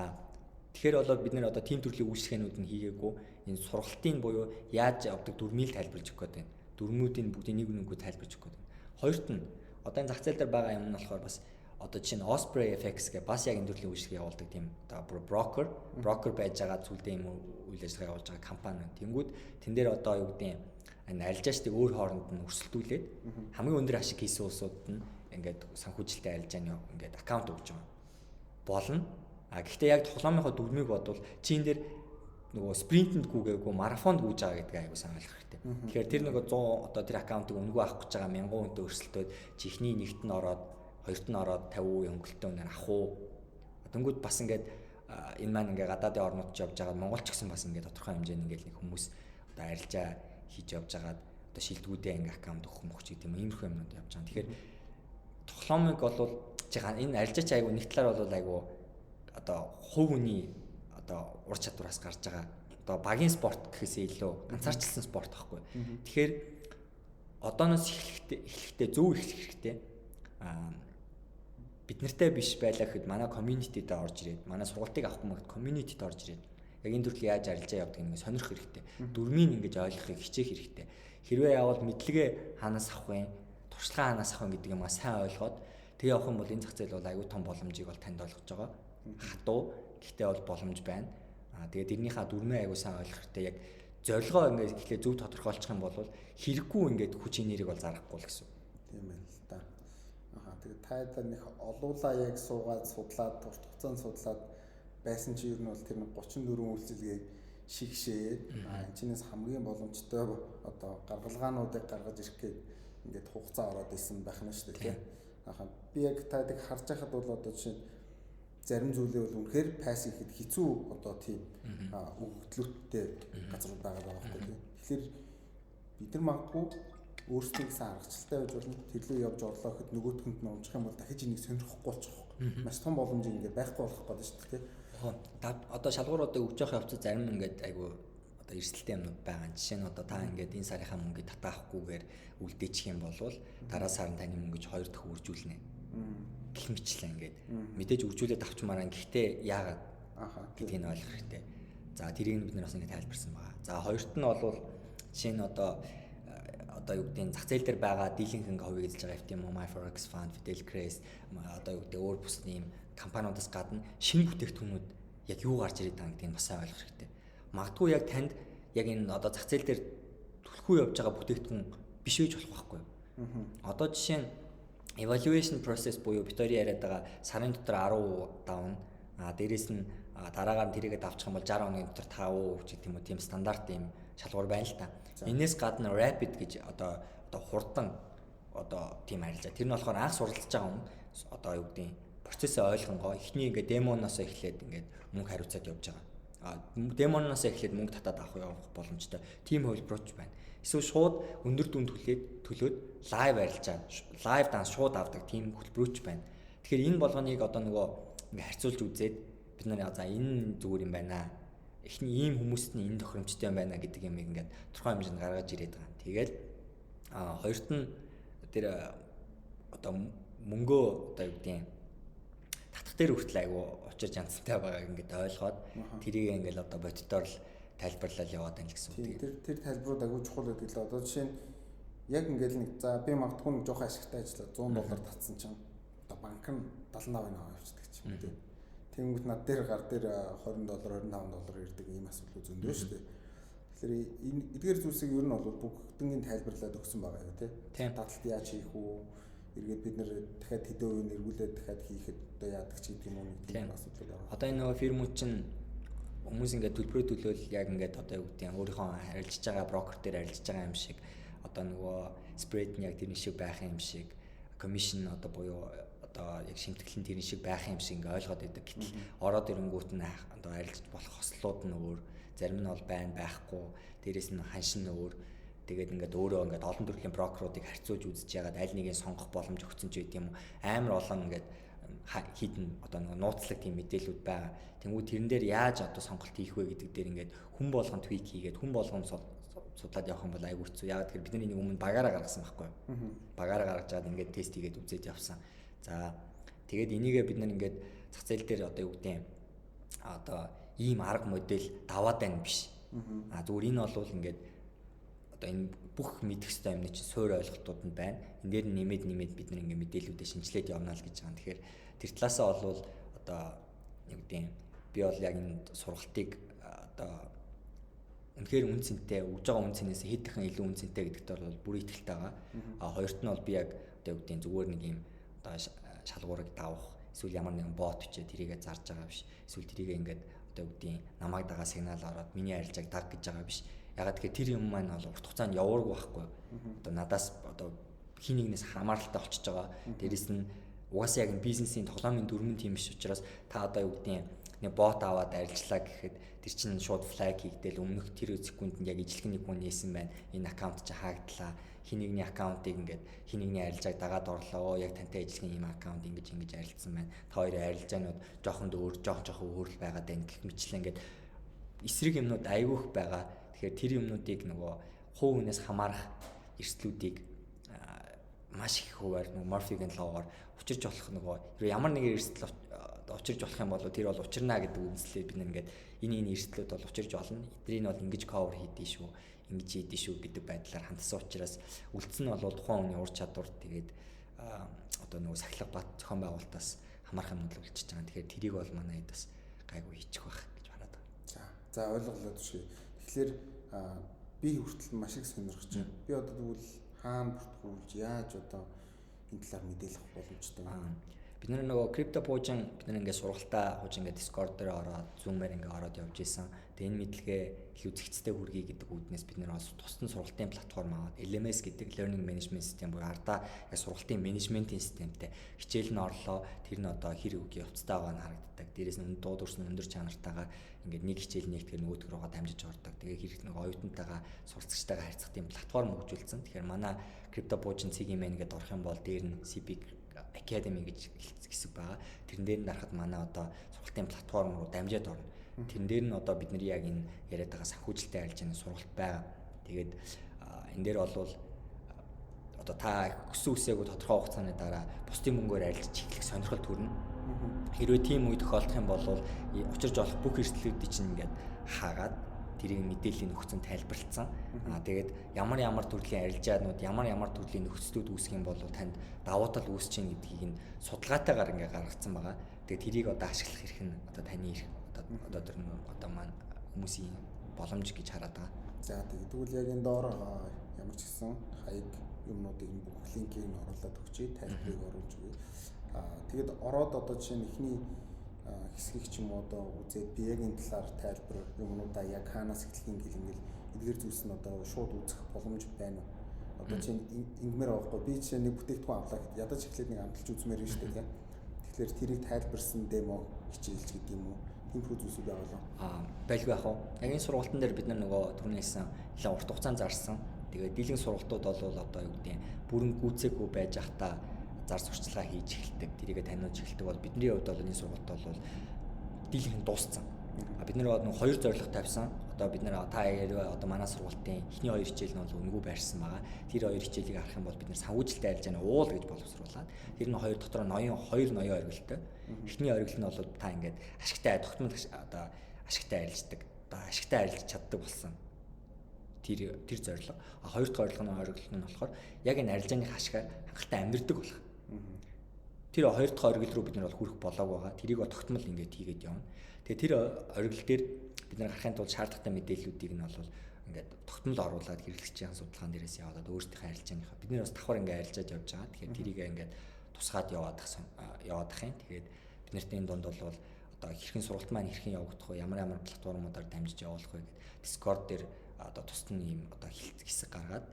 тэгэхээр болоод бид нэр одоо тийм төрлийн үйлчлэгээнүүд нь хийгээгүй энэ сургалтын буюу яаж явдаг дүрмийг тайлбарлаж өгөх гээд байна. Дүрмүүдийн бүгдийг нэг нэггүй тайлбарлаж өгөх гээд байна. Хоёрт нь одоо энэ зах зээл дээр байгаа юм нь болохоор бас одоо жишээ нь Osprey FX гэх бас яг энэ төрлийн үйлчлэг явуулдаг тийм одоо брокер байж байгаа зүйлдээ юм үйл ажиллагаа явуулж байгаа компани. Тэнгүүд тэн дээр одоо юу гэдэг юм энэ арилжаачдыг өөр хооронд нь өрсөлдүүлээд хамгийн өндөр ашиг хийсэн улсууд нь ингээд санхүүжилттэй арилжааны ингээд аккаунт өгч байгаа болно. Гэхдээ яг тоглоомынхоо дүрмийг бодвол чи энэ дээр нөгөө спринтэнд гүгээгүй марафонд гүйж байгаа гэдгийг аягүй сайн ойлгох хэрэгтэй. Тэгэхээр тэр нөгөө 100 одоо тэр аккаунтыг өнгөө авах гэж байгаа 1000 хүнтэй өрсөлдөд чихний нэгт нь ороод хоёрт нь ороод 50% өнгөлтөө үнээр авах уу. Тэнгүүд бас ингээд энэ маань ингээ гадаадын орнууд ч явж байгаа Монголч гэсэн бас ингээ тодорхой хэмжээний ингээ нэг хүмүүс одоо арилжаа хийж явж байгаа одоо шилдэгүүдээ ингээ аккаунт өгөх мөх ч гэдэг юм иймэрхүү юмнууд явж байгаа. Тэгэхээр тоглоомыг бол энэ арилжаач аягүй нэг талаар бол аягүй одоо хувь хүний одоо ур чадвараас гарч байгаа одоо багийн спорт гэхээсээ илүү ганцаарчлсан спорт байхгүй. Тэгэхээр одооноос эхлэхдээ зөв эхлэх хэрэгтэй. Бид нартай биш байлаа гэхэд манай community-д орж ирээд манай сургалтыг авах хүмүүст community-д орж ирээд яг энэ төрлийн яаж арилжаа явдаг нэг сонирх хэрэгтэй. Дүрмийг ингэж ойлгохыг хичээх хэрэгтэй. Хэрвээ явал мэдлэгээ хаанаас авах вэ? Туршлага хаанаас авах вэ гэдэг юмаа сайн ойлгоод тэг явах юм бол энэ зах зээл бол аюул том боломжийг бол танд олгож байгаа. Хатуу гэхдээ бол боломж байна. Тэгээд тэрнийхээ дүрмээ аюул сайн ойлгох хэрэгтэй. Яг зорилгоо ингэж ихлэ зөв тодорхойлчих юм бол хэрэггүй ингэж хүч энергийг бол зарахгүй л гэсэн. Тийм байна л да. Тэгээд та нэг олуулаа яг суугаад судлаад турш хугацаанд судлаад байсан чи ер нь бол тэр 34 үйлчилгээг шигшээд энэ чинээс хамгийн боломжтой одоо гаргалгаануудыг гаргаж ирэх гээд ингээд хугацаа ороод исэн байх нь шүү дээ. Би яг таадаг харж байхад бол одоо жишээ зарим зүйлээ бол үнэхээр пасс хийхэд хэцүү одоо тийм өгөгдлөлттэй газрууд байгаа байхгүй. Тэгэхээр бид нар магадгүй өөрсдөө сайн аргачлалтай байж болно. Тэрлүү явж орлоо гэхэд нөгөөтгөнд нь унжих юм бол дахиж энийг сонирхохгүй болчих. Маш том боломж ингээд байхгүй болох гэдэг шүү дээ. Одоо шалгууруудыг өгж явах явцад зарим ингээд айгу одоо эрсдэлтэй юмнууд байгаа. Жишээ нь одоо та ингээд энэ сарынхаа мөнгийг татаахгүйгээр үлдээчих юм бол дараа сарын таны мөнгөж 2 дахь үржүүлнэ. Гэх мэтлээ ингээд мэдээж үржүүлээд авчмаараа гэхдээ яагаад гэдгийг нь ойлгох хэрэгтэй. За тэрийг бид нар бас ингээд тайлбарсан байгаа. За хоёрт нь бол жишээ нь одоо юу гэдэг зах зээл дээр байгаа дийлэнх хувийг эзэлж байгаа FTM, MyForex Fund, Fidel Crest одоо юу гэдэг өөр бус нэм компаниудаас гадна шинэ бүтээгдэхүүнүүд яг юу гарч ирээд байгаа гэдгийг бас сайн ойлгох хэрэгтэй. Магадгүй яг танд яг энэ одоо зах зээл дээр түлхүү явж байгаа бүтээгдэхүүн биш байж болох байхгүй юу? Одоо жишээ нь evaluation process буюу битори яриад байгаа сарын дотор 10% давна. Дээрээс нь дараагаар нь тэрийгээ давчих юм бол 60 хоногийн дотор 5% гэдэг юм уу тийм стандарт ийм шалгуур байна л та. Энээс гадна rapid гэж одоо хурдан одоо тийм арилжаа. Тэр нь болохоор анх суралцж байгаа хүн одоо юу гэдэг процессыг ойлгонгоо эхний ингээд демоноос эхлээд ингээд мөнгө хариуцаад явж байгаа. Демоноос эхлээд мөнгө татаад авах боломжтой. Тим хөлбөрч байна. Эсвэл шууд өндөр дүн төлөөд лайв арилжаа, лайв данс шууд авдаг тим хөлбөрч байна. Тэгэхээр энэ болгоныг одоо нөгөө ингээд харьцуулж үзээд бид нар за энэ зүгээр юм байна. Эхний ийм хүмүүст нь энэ тохиромжтой юм байна гэдэг юм ингээд тодорхой хэмжээнд гаргаж ирээд байгаа. Тэгээд хоёрт нь тэр одоо мөнгөө одоо юу гэдэг татах дээр хүртэл айгу учир жанцтай байгааг ингээд ойлгоод тэрийг ингээд одоо боддоор л тайлбарлал яваад байна гэсэн үг. Тэр тайлбарууд айгу чухал гэдэг л одоо жишээ нь яг ингээд нэг за би магадгүй нэг жоохон ашигтай ажиллаад $100 татсан чинь одоо банк нь 78 авчихдаг ч юм уу. Тэнгүүт над дээр гар дээр $20 $25 ирдэг ийм асуудал зөндөө шүү дээ. Тэгэхээр эдгээр зүйлсийг ер нь бол бүгднийг тайлбарлаад өгсөн байгаа юу тий. Таталт яаж хийх үү? Эргээд бид нэр дахиад хэдэн үеийн эргүүлээд дахиад хийхэд одоо яадаг ч гэдэг юм уу тийм асуудал байна. Одоо энэ нөгөө фирмүүд чинь хүмүүс ингээд төлбөрөө төлөөл яг ингээд одоо юу гэдэг нь өөрийнхөө арилжж байгаа брокер дээр арилжж байгаа юм шиг одоо нөгөө спред нь яг тэрний шиг байх юм шиг commission одоо буюу одоо яг шимтгэлэн тэрний шиг байх юм шиг ингээд ойлгоод байдаг. Гэтэл ороод ирэнгүүт нь одоо арилжж болох хослууд нь өөр, зарим нь бол байхгүй, дээрэс нь ханшин нь өөр. Тэгээд ингээд өөрөө ингээд олон төрлийн брокеруудыг харьцуулж үзэж яагаад аль нэгийг сонгох боломж өгсөн ч гэдэг юм уу амар олон ингээд хідэн одоо нэг нууцлаг тийм мэдээлүүд байгаа. Тэнгүү тэрэн дээр яаж одоо сонголт хийх вэ гэдэг дээр ингээд хүн болгон твик хийгээд хүн болгон судлаад явах юм бол айгүй хэцүү. Яагаад тэгэхээр бид нэг өмнө багаараа гаргасан байхгүй юу? Багаараа гаргаж чаад ингээд тест хийгээд үзээд явсан. За тэгээд энийгээ бид ингээд зах зээл дээр одоо юу гэдэг юм одоо ийм арга модель даваад байна биш. Зүгээр энэ бол ингээд одоо энэ бүх мэдэх ёстой юмны чинь суур ойлголтууд нь байна. Энд дээр нэмээд бид нар ингээд мэдээлүүдээ шинжилээд явна л гэж байгаа. Тэгэхээр тэр талаасаа бол одоо юу гэдэг юм би бол яг энэ сургалтыг одоо үнэхээр үнцэнтэй өгж байгаа үнцнээс хэд дахин илүү үнцэнтэй гэдэгт бол бүр итгэлтэй байгаа. Хоёрт нь бол би яг одоо юу гэдэг зүгээр нэг юм одоо шалгуурыг давах эсвэл ямар нэгэн бот бичээ тэрийгэ зарж байгаа биш. Эсвэл тэрийгэ ингээд одоо үгдийн намайг дагаа сигнал ороод миний арилжааг даг гэж байгаа биш. Ягаад гэхээр тэр юм маань бол урт хугацаанд явааргүй байхгүй. Одоо надаас одоо хин нэгнээс хамааралтай болчихж байгаа. Дээрэс нь угаасаа яг бизнесийн тоглоомын дүрмэн тийм биш учраас та одоо юу гэдгийг нэг бот аваад арилжлаа гэхэд тэр чинь шууд флаг хийгдэл өмнөх тэр секундэд яг ижлэх нэг хүн нээсэн байна. Энэ аккаунт чи хаагдлаа. Хин нэгний аккаунтыг ингээд хин нэгний арилжааг дагаад орлоо. Яг тантай ижлэх ийм аккаунт ингэж арилцсан байна. Та хоёрын арилжаанууд жоохон өөр л байгаад байна гэх мэтлээ ингээд эсрэг юмнууд айгүйх байгаа. Тэгэхээр тэр юмнуудыг нөгөө хувь хүнээс хамаарах эрсдлүүдийг маш их хуваар нөгөө морфигийн логоор учирч болох нөгөө ямар нэгэн эрсдэл учирч болох юм бол тэр бол учирна гэдэг үндслээр бид нэгээд энэ эрсдлүүд бол учирч болно. Эдрийг бол ингэж cover хийдэж шүү, ингэж хийдэж шүү гэдэг байдлаар хандсан учраас үлдсэн нь бол тухайн хүний ур чадвар тэгээд одоо нөгөө сахилга бат зохион байгуулалтаас хамаарх юмнууд үлчиж байгаа. Тэгэхээр тэрийг бол манай хэд бас гайгүй хийчих байх гэж хараад байгаа. За ойлголоо түшээ. Тэгэхээр би хүртэл маш их сонирхож байна. Би одоо тэгвэл хаана бүртгүүлж яаж одоо энэ талаар мэдээлэх боломжтой байна. Бид нөгөө крипто пуужин бид ингээд сургалтаа хууж ингээд Discord дээр ороод Zoom-ээр ингээд ороод явж исэн. Тэгээ энэ мэдлэгээ илүү зэгцтэй хүргэе гэдэг үүднээс бид нэр тусдан сургалтын платформ аваад LMS гэдэг Learning Management System буюу ардаа яг сургалтын менежментийн системтэй хичээл нь орлоо. Тэр нь одоо хэр үг явцтай байгаа нь харагддаг. Дээрээс нь дууд урсан өндөр чанартайгаар ингээд нэг хичээл нэгтгэр нөгөөдг рүүгээ дамжиж ордог. Тэгээ хэрэг нэг оюутантайгаа суралцагчтайгаа харьцах тийм платформ хөгжүүлсэн. Тэгэхээр манай крипто пуужин CGM гэдэг орох юм бол дээр нь CP Academy гэж хэсэг байгаа. Тэрэн дээр нь дарахад манай одоо сургалтын платформ руу дамжаад орно. Тэрэн дээр нь одоо бид нар яг энэ яриад байгаа санхүүжилттэй арилжааны сургалт байгаа. Тэгээд энэ дээр бол одоо та өссөн үсээгүй тодорхой хугацааны дараа бусдын мөнгөөр арилжиж эхлэх сонирхол төрнө. Хэрвээ тийм үе тохиолдох юм бол учирж олох бүх эрсдлүүдийг чинь ингээд хаагаад тэрийг мэдээллийн нөхцөн тайлбарлалцсан. Тэгээд ямар төрлийн арилжаанууд, ямар төрлийн нөхцлүүд үүсэх юм бол танд давуу тал үүсэж гин гэдгийг нь судалгаатайгаар ингээд гаргацсан байгаа. Тэгээд тэрийг одоо ашиглах хэрэг нь одоо таны эрх одоо тэр одоо маань хүмүүсийн боломж гэж хараад байгаа. За тэгвэл яг энэ доор ямар ч гэсэн хаяг юмнуудыг бүх линкийг нь оруулаад өгчээ, тайлбарыг оруулж өгье. Тэгээд ороод одоо жишээ нь эхний хэсгийг ч юм уу одоо үзээд би яг энэ талаар тайлбар юмнуудаа яг хаанаас эхлэх гэл ингээл эдгээр зүйлс нь одоо шууд үзэх боломж байна уу? Одоо чинь ингэмээр байхгүй би жишээ нэг бүтээгдэхүүн авлаа гэхэд ядаж эхлээд нэг амталж үзмээр юм шүү дээ тийм. Тэгэхээр тэрийг тайлбарсан демо хичээлж гэдэг юм уу? Тиймэрхүү зүйлсүүд байгаа лөө. Байлгүй яах вэ? Яг энэ сургалтын дээр бид нар нөгөө түрүүнээсэн нэлээд урт хугацаанд зарсан. Тэгээд дийлэнх сургалтууд бол одоо юу гэдэг бүрэн гүйцээгүй байж ахта зар сурталчилгаа хийж эхэлдэг. Тэрийгэ таниулж эхэлдэг бол бидний хувьд бол энэ сургалт бол дийлэнх нь дууссан. Бид нар нэг хоёр зорилго тавьсан. Одоо бид нар та одоо манай сургалтын эхний хоёр хичээл нь бол үнгүй байрсан байгаа. Тэр хоёр хичээлийг харах юм бол бид нар санхүүжилттэй арилжааны уул гэж боловсруулаад тэр нь хоёр дотор хоёр ноён оргилтой. Эхний оргил нь бол та ингээд ашигтай тогтмол одоо ашигтай арилждаг. Одоо ашигтай арилж чаддаг болсон. Тэр зорилго. Хоёр дахь оргил нь болохоор яг энэ арилжааны ашигтай хангалттай амьдрдаг болох. Тэр хоёр дахь оргил руу бид нар бол хүрэх болоог байгаа. Тэрийг тогтмол ингээд хийгээд явна. Тэгээ тэр оргил дээр бид нар гарахын тулд шаардлагатай мэдээллүүдийг нь бол ингээд тогтмол оруулаад хэрэглэгчийн судалгаан дээрээс яваад өөрсдийнхөө арилжааныхаа бид нар бас давхар ингээд арилжаад явж байгаа. Тэгэхээр тэрийг ингээд тусгаад яваад ах юм. Тэгээд бид нарт энэ донд бол одоо хэрхэн сургалт маань хэрхэн явагдах вэ? Ямар платформудаар дамжиж явуулах вэ гэдэг Discord дээр одоо тусдан ийм одоо хэсэг гаргаад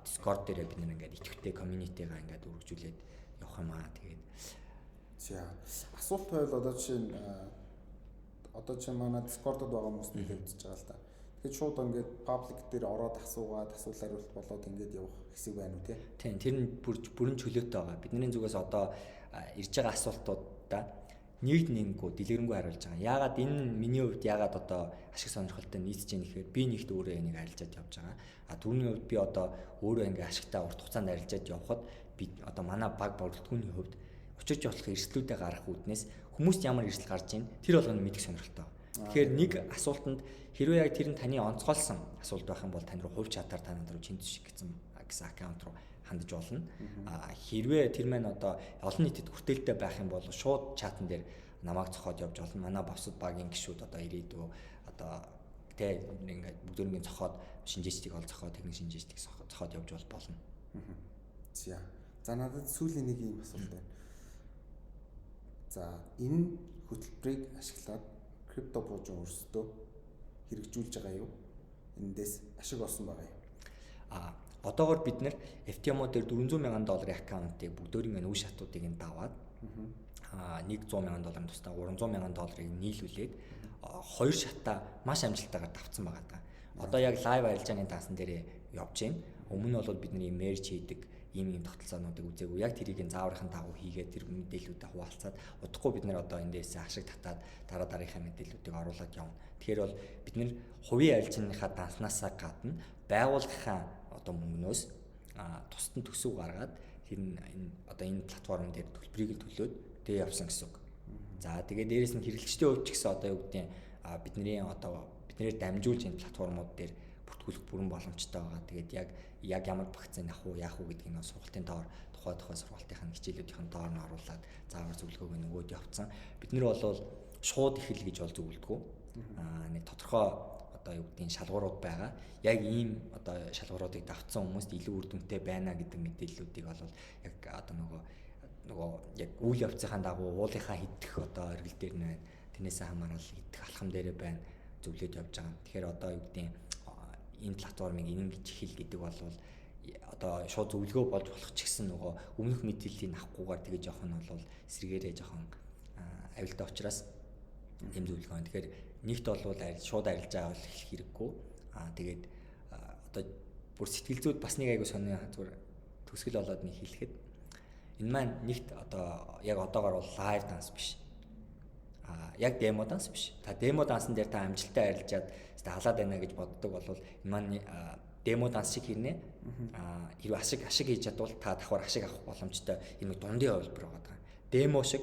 Discord дээр бид нар ингээд идэвхтэй community-гаа ингээд үргэлжлүүлээд явах юм аа. Тэгээд за асуулт байвал одоо жишээ нь одоо чи манай Discord-од байгаа хүмүүс нэлээд үзэж байгаа л да. Тэгэхээр шууд ингээд public дээр ороод асуугаад асуулт хариулт болоод ингээд явах хэсэг байна уу тий? Тийм, тэр нь бүрэн чөлөөтэй байгаа. Бидний зүгээс одоо ирж байгаа асуултуудаа нэгд нэггүй дэлгэрэнгүй хариулж байгаа. Яагаад энэ миний хувьд яагаад одоо ашиг сонирхолтой нийцэж яах гэхээр би нэгт өөрөө энийг арилжаад явж байгаа. Түрүүний хувьд би одоо өөрөө ингээд ашигтай урт хугацаанд арилжаад явхад би одоо манай баг бүрэлдэхүүний хувьд учирч болох эрсдлүүдээ гарах үүднээс хүмүүст ямар эрсдэл гарч ийн тэр болгоно мэдих сонирхолтой. Тэгэхээр нэг асуултанд хэрвээ яг тэр нь таны онцгойлсон асуулт байх юм бол тань руу хувь чатаар та нар руу чинд шиг гэсэн аккаунт руу хандж болно. Хэрвээ тэр маань одоо олон нийтэд хүртээлтэй байх юм бол шууд чатан дээр намайг цохоод явж болно. Манай босод багийн гишүүд одоо ирээдүй одоо тэ ингээд бүгдөрөнгийн цохоод шинжээчдийг ол цохоод техник шинжээчдийг цохоод явж болно. За надад сүүлийн нэг юм асуулт байна. За энэ хөтөлбөрийг ашиглаад крипто буужин өөрсдөө хэрэгжүүлж байгаа юу? Эндээс ашиг олсон байгаа юу? Одоогоор бид нэр FTMO дээр $400,000 аккаунтыг бүгдөөрийн үе шатуудыг нь даваад $100,000 тусдаа $300,000 нийлүүлээд 2 шатаа маш амжилттайгаар давцсан байгаа даа. Одоо яг лайв арилжааны даасан дээр явж байна. Өмнө нь бол бидний мерж хийдэг ийм тогтолцоонуудыг үзээгүй. Яг тэрийг заавархан дагуу хийгээд тэр мэдээллүүдэд хуваалцаад удахгүй бид нар одоо эндээс ашиг татаад дараагийнхаа мэдээллүүдийг оруулаад явна. Тэгэхээр бол бид нэр хувийн арилжааныхаа данснасаа гадна байгууллагынхаа одоо мөнгнөөс тусдан төсөв гаргаад энэ платформ дээр төлбөрийг төлөөд тэгээ явсан гэсэн үг. За тэгээд дээрэс нь хэрэглэгчдийн хувьд ч гэсэн одоо юу гэдэг биднээр дамжуулж энэ платформуд дээр бүртгүүлэх бүрэн боломжтой байгаа. Тэгээд яг ямар вакцины яах уу гэдгийг нь сургалтын доор тухай сургалтынхаа хичээлүүдийн доор нь оруулаад заавар зөвлөгөөг нөгөөд явцсан. Бид нар бол шууд ихэл гэж бол зөвлөдгөө. Нэг тодорхой одоо юу гэдгийг шалгуурууд байгаа. Яг ийм одоо шалгууруудыг давтсан хүмүүст илүү үр дүнтэй байна гэдэг мэдээллүүдийг бол яг одоо нөгөө яг үйл явцынхаа дагуу уулынхаа хидэх одоо оргил дээр нь тэрнээсээ хамаарал хидэх алхам дээрээ байна зөвлөд явж байгаа. Тэгэхээр одоо юу гэдгийг энэ платформыг ингэж хэл гэдэг бол одоо шууд зөвлөгөө болж болох ч гэсэн нөгөө өмнөх мэдээллийг авахгүйгээр тэгэж явах нь бол эсрэгээрээ жоохон авилтаа учраас ийм зөвлөгөө. Тэгэхээр нэгт бол шууд арилжаа бол хэлэх хэрэггүй. Тэгээд одоо бүр сэтгэл зүйд бас нэг айгуу сони зүгээр төсгөл болоод нэг хэлэхэд энэ маань нэгт одоо яг одоогоор бол лайв данс биш. Яг демо данс биш. Та демо дансан дээр та амжилттай арилжаад халаад байна гэж боддог бол энэ маань демо данс шиг хэрнээ. Хэрвээ ашиг хийж чадвал та давхар ашиг авах боломжтой энэ дундын хувилбар байгаа. Демо шиг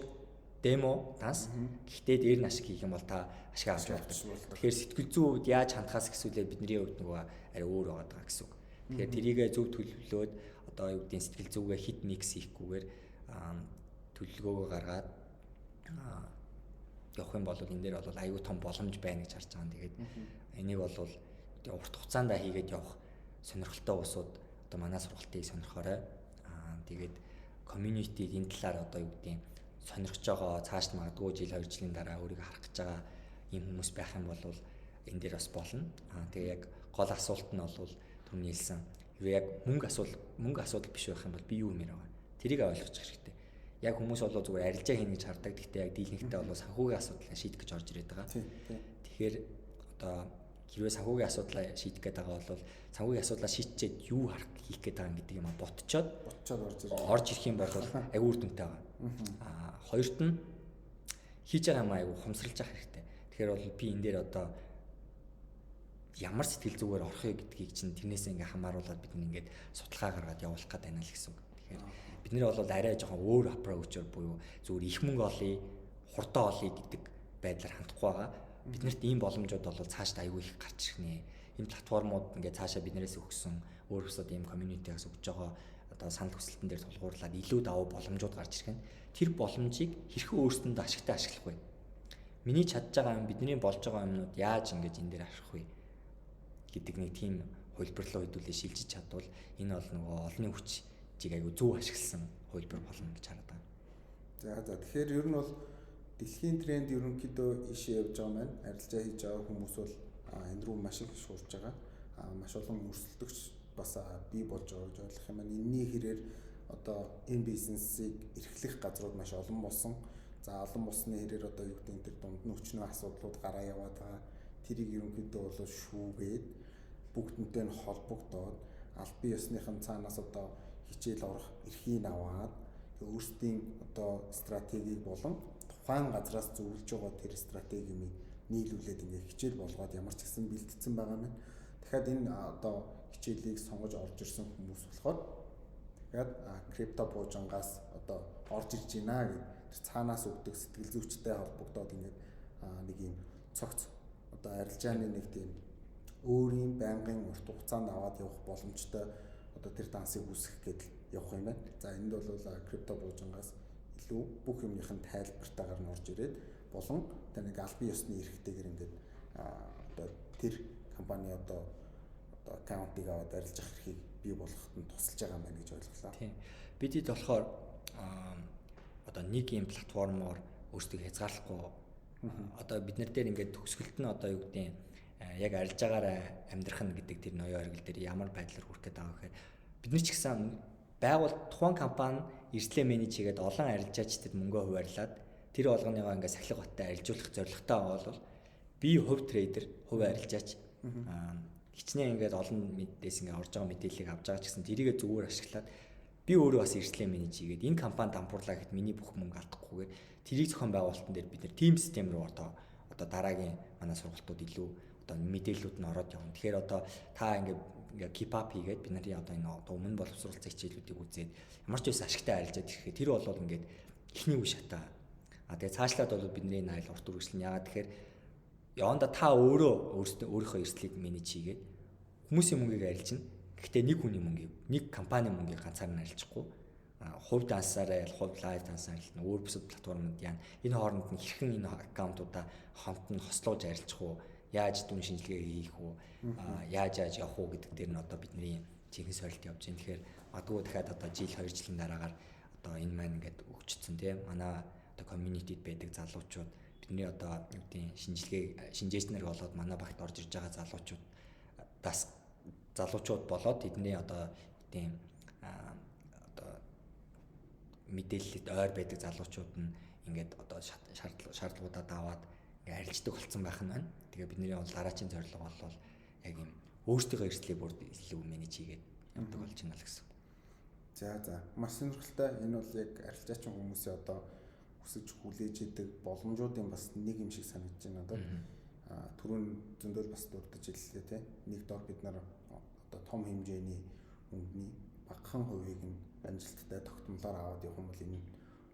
демо данс. Гэхдээ дээр нь ашиг хийх юм бол та ашиг авч болдог. Тэгэхээр сэтгэл зүйн хувьд яаж хандхаас гэсүүлээ бидний хувьд нөгөө арай өөр байгаа гэсэн үг. Тэгэхээр тэрийгээ зөв төлөвлөөд одоо юу гэдгийг сэтгэл зүгээ хит микс хийхгүйгээр төлөвлөгөөгөө гаргаад явах юм бол энэ дээр бол аюу том боломж байна гэж харж байгаа. Тэгээд энийг бол урт хугацаанд хийгээд явах сонирхолтой усуд одоо манай сургалтыг сонирхоорой. Тэгээд community энэ талаар одоо юу гэдгийг сонирхож байгаа цааш магадгүй жил 2 жилийн дараа өөрийгөө харах гэж байгаа ийм хүмүүс байх юм бол энэ дээр бас болно. Тэгээ яг гол асуулт нь бол түрүүний хэлсэн яг мөнгө асуудал биш байх юм бол би юу юмэр байгаа. Тэрийг ойлгож хэрэгтэй. Яг хүмүүс бол зүгээр арилжаа хийнэ гэж хардаг. Гэхдээ яг дийлэнхтэй бол санхүүгийн асуудлаа шийдэх гэж орж ирээд байгаа. Тэгэхээр одоо хэрвээ санхүүгийн асуудлаа шийдэх гээд байгаа бол санхүүгийн асуудлаа шийдчихэд юу хийх гээд байгаа гэдэг юм ботчоод орж ирэх юм бол аягүй үр дүнтэй байгаа. Хоёрт нь хийж байгаа юм аягүй хумсралж явах хэрэгтэй. Тэгэхээр бол би энэ дээр одоо ямар сэтгэл зүгээр орохыг гэдгийг чинь тэрнээс ингээ хамааруулаад бид ингээд судалгаа гаргаад явуулах гэдэг байна л гэсэн үг. Тэгэхээр бид нэр бол арай жоохон өөр approach-оор буюу зүгээр их мөнгө олъё, хурдан олъё гэдэг байдлаар хандахгүй байгаа. Биднэрт ийм боломжууд бол цаашдаа аягүй их гарч ирэх нэ. Энэ платформуд ингээ цаашаа биднээс өгсөн өөр бусад ийм community-аас өгж байгаа одоо санал хүсэлтэн дээр тулгуурлаад илүү давуу боломжууд гарч ирэх нь тэр боломжийг хэрхэн өөрсдөнд ашигтай ашиглах вэ? Миний чадж байгаа юм, бидний болж байгаа юмнууд яаж ингэж энэ дээр ашиглах вэ гэдэг нэг тийм хувилбарлал хөдөлгөөн шилжиж чадвал энэ бол нөгөө олонний хүчийг аягүй зөв ашигласан хувилбар болно гэж хараад байна. За тэгэхээр ер нь бол дэлхийн тренд ерөнхийдөө ийшээ явж байгаа маань арилжаа хийж байгаа хүмүүс бол энэ рүү маш их шуурж байгаа. Маш олон өрсөлдөгч бас бий болж байгаа гэж ойлгох юм байна. Энэний хэрээр одоо энэ бизнесийг эрхлэх газрууд маш олон болсон. За олон болсны хэрээр одоо юу гэдэг тэр дунд нь өчнөө асуудлууд гараа яваад байгаа. Тэрийг ерөнхийдөө бол шүүгээд бүгднтэй нь холбогдоод аль бие ёсныхын цаанаас одоо хичээл орох эрхийг аваад өөрсдийн одоо стратегийг болон тухайн газраас зөвлөж байгаа тэр стратегийг нийлүүлээд ингээ хичээл болгоод ямар ч гэсэн бэлтгэсэн байгаа юм. Дахиад энэ одоо хичээлийг сонгож орж ирсэн хүмүүс болохоор тэгээд крипто буужингаас одоо орж ирж байна гэдэг цаанаас өгдөг сэтгэл зүйчтэй холбогдоод ингээд нэг юм цогц одоо арилжааны нэг тийм өөрийн байнгын урт хугацаанд аваад явах боломжтой одоо тэр дансыг үүсгэх гэдэг явах юм байна. За энд бол крипто буужингаас илүү бүх юмныхын тайлбартаагаар нь орж ирээд болон тэр нэг аль бие ёсны эрхтэйгээр ингээд одоо тэр компани одоо аккаунтыг аваад арилжах эрхийг бий болгоход нь тусалж байгаа юм байна гэж ойлголоо. Тийм. Бидэд болохоор одоо нэг юм платформоор өөрсдөө хязгаарлахгүй Одоо бид нар дээр ингээд төгсгөлт нь одоо юу гэдэг нь яг арилж байгаараа амьдрах нь гэдэг тэр ноён оргил дээр ямар байдлаар хүрэх гээд байгаа гэхээр бид нар ч гэсэн тухайн компани эрсдлээ менеж хийгээд олон арилжаачдад мөнгөө хуваарлаад тэр болгоныгоо ингээд сахилга баттай арилжуулах зорилготой байгаа бол би хувь трейдер, хувь арилжаач хичнээн ингээд олон мэдээс ингээд орж байгаа мэдээллийг авч байгаа ч гэсэн тэрийгээ зөвөр ашиглаад би өөрөө бас эрсдлээ менеж хийгээд энэ компани дампуурлаа гэхэд миний бүх мөнгө алдахгүйгээр тэрийг зохион байгуулалтан дээр бид нэр team систем рүү одоо дараагийн манай сургалтууд илүү одоо мэдээллүүд нь ороод явна. Тэгэхээр одоо та ингээд keep up хийгээд бид нарын одоо энэ одоо өмнө боловсруулалтын хичээлүүдийг үзээд ямар ч байсан ашигтай арилжаад ирэхэд тэр бол ингээд эхний үе шатаа. Тэгээ цаашлаад бол бидний найл урт үргэлжлэн яагаад тэгэхээр яванда та өөрийнхөө эрсдлийг менеж хийгээд хүмүүсийн мөнгийг арилжна. Гэхдээ нэг хүний мөнгийг, нэг компани мөнгийг ганцаар нь арилжахгүй. Хувь дансаараа хувь лайв дансаар өөр бусад платформуд яана. Энэ хооронд нь хэрхэн энэ аккаунтуудаа хамт нь хослуулж арилжах уу? Яаж дүн шинжилгээ хийх үү? Яаж явах уу гэдэг дээр нь одоо бидний чихэн сорилт явж байна. Тэгэхээр магадгүй дахиад одоо жил 2 жилийн дараагаар одоо энэ маань ингээд өгчсөн тийм манай одоо community-д байдаг залуучууд бидний одоо юу гэдэг шинжээчнэр болоод манай багт орж ирж байгаа залуучууд болоод тэдний одоо тийм одоо мэдээлэлд ойр байдаг залуучууд нь ингээд одоо шаардлагуудаа даваад ингээд арилждаг болсон байх нь байна. Тэгээ бидний бол дараачийн зорилго бол яг юм өөрсдийнхөө эрсдлийг бүр илүү менеж хийгээд явдаг болж байна л гэсэн. За маш сонирхолтой. Энэ бол яг арилжаачин хүмүүсийн одоо хүсэж хүлээж идэг боломжуудын бас нэг юм шиг санагдаж байна одоо. Түрүүн зөндөл бас дурдж хэллээ те. Нэг дор бид нар одоо том хэмжээний мөнгөний багахан хувийг нь амжилттай тогтмолоор аваад явах юм бол энэ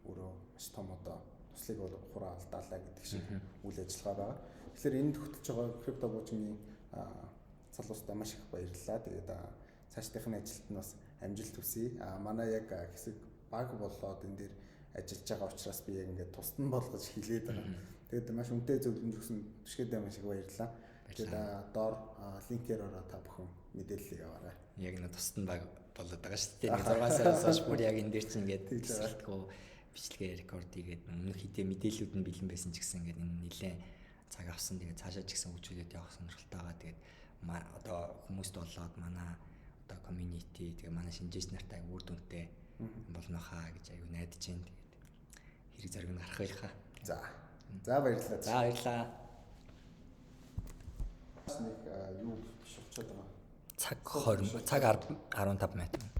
өөрөө маш том одоо туслыг бол хураа алдаалаа гэдэг шиг үйл ажиллагаа байгаа. Тэгэхээр энэ төгтөж байгаа крипто буужны залуустай маш их баярлалаа. Тэгээд цаашдынхны ажилд нь бас амжилт хүсье. Манай яг хэсэг баг болоод энэ дээр ажиллаж байгаа учраас би яг ингээд тусдан болгож хэлээд байгаа. Тэгээд маш үнэтэй зөвлөмж өгсөн түшгээдээ маш их баярлалаа. Тэгээд доор линкээр ороо та бүхэн мэдээллийг аваарай. Яг нэг тусдан баг болоод байгаа шүү дээ. 6 сараас хойш бүр яг энэ дээр чинь ингээд тусалтгүй бичлэгээ рекорд хийгээд өмнөх хэдийн мэдээллүүд нь бэлэн байсан ч гэсэн ингээд энэ нэлээд цаг авсан. Тэгээд цаашаа ч гэсэн хөгжүүлээд явах сонирхолтой байгаа. Тэгээд одоо хүмүүст болоод манай одоо community тэгээ манай шинжээч нартай үр дүнтэй болно хаа гэж аюу найдаж байна. Тэгээд хэрэг зориг нь гарах байлхаа. За баярлалаа. За баярлалаа. Нэг юу биш болчиход байгаа. Цаг 20 цаг 15 минут.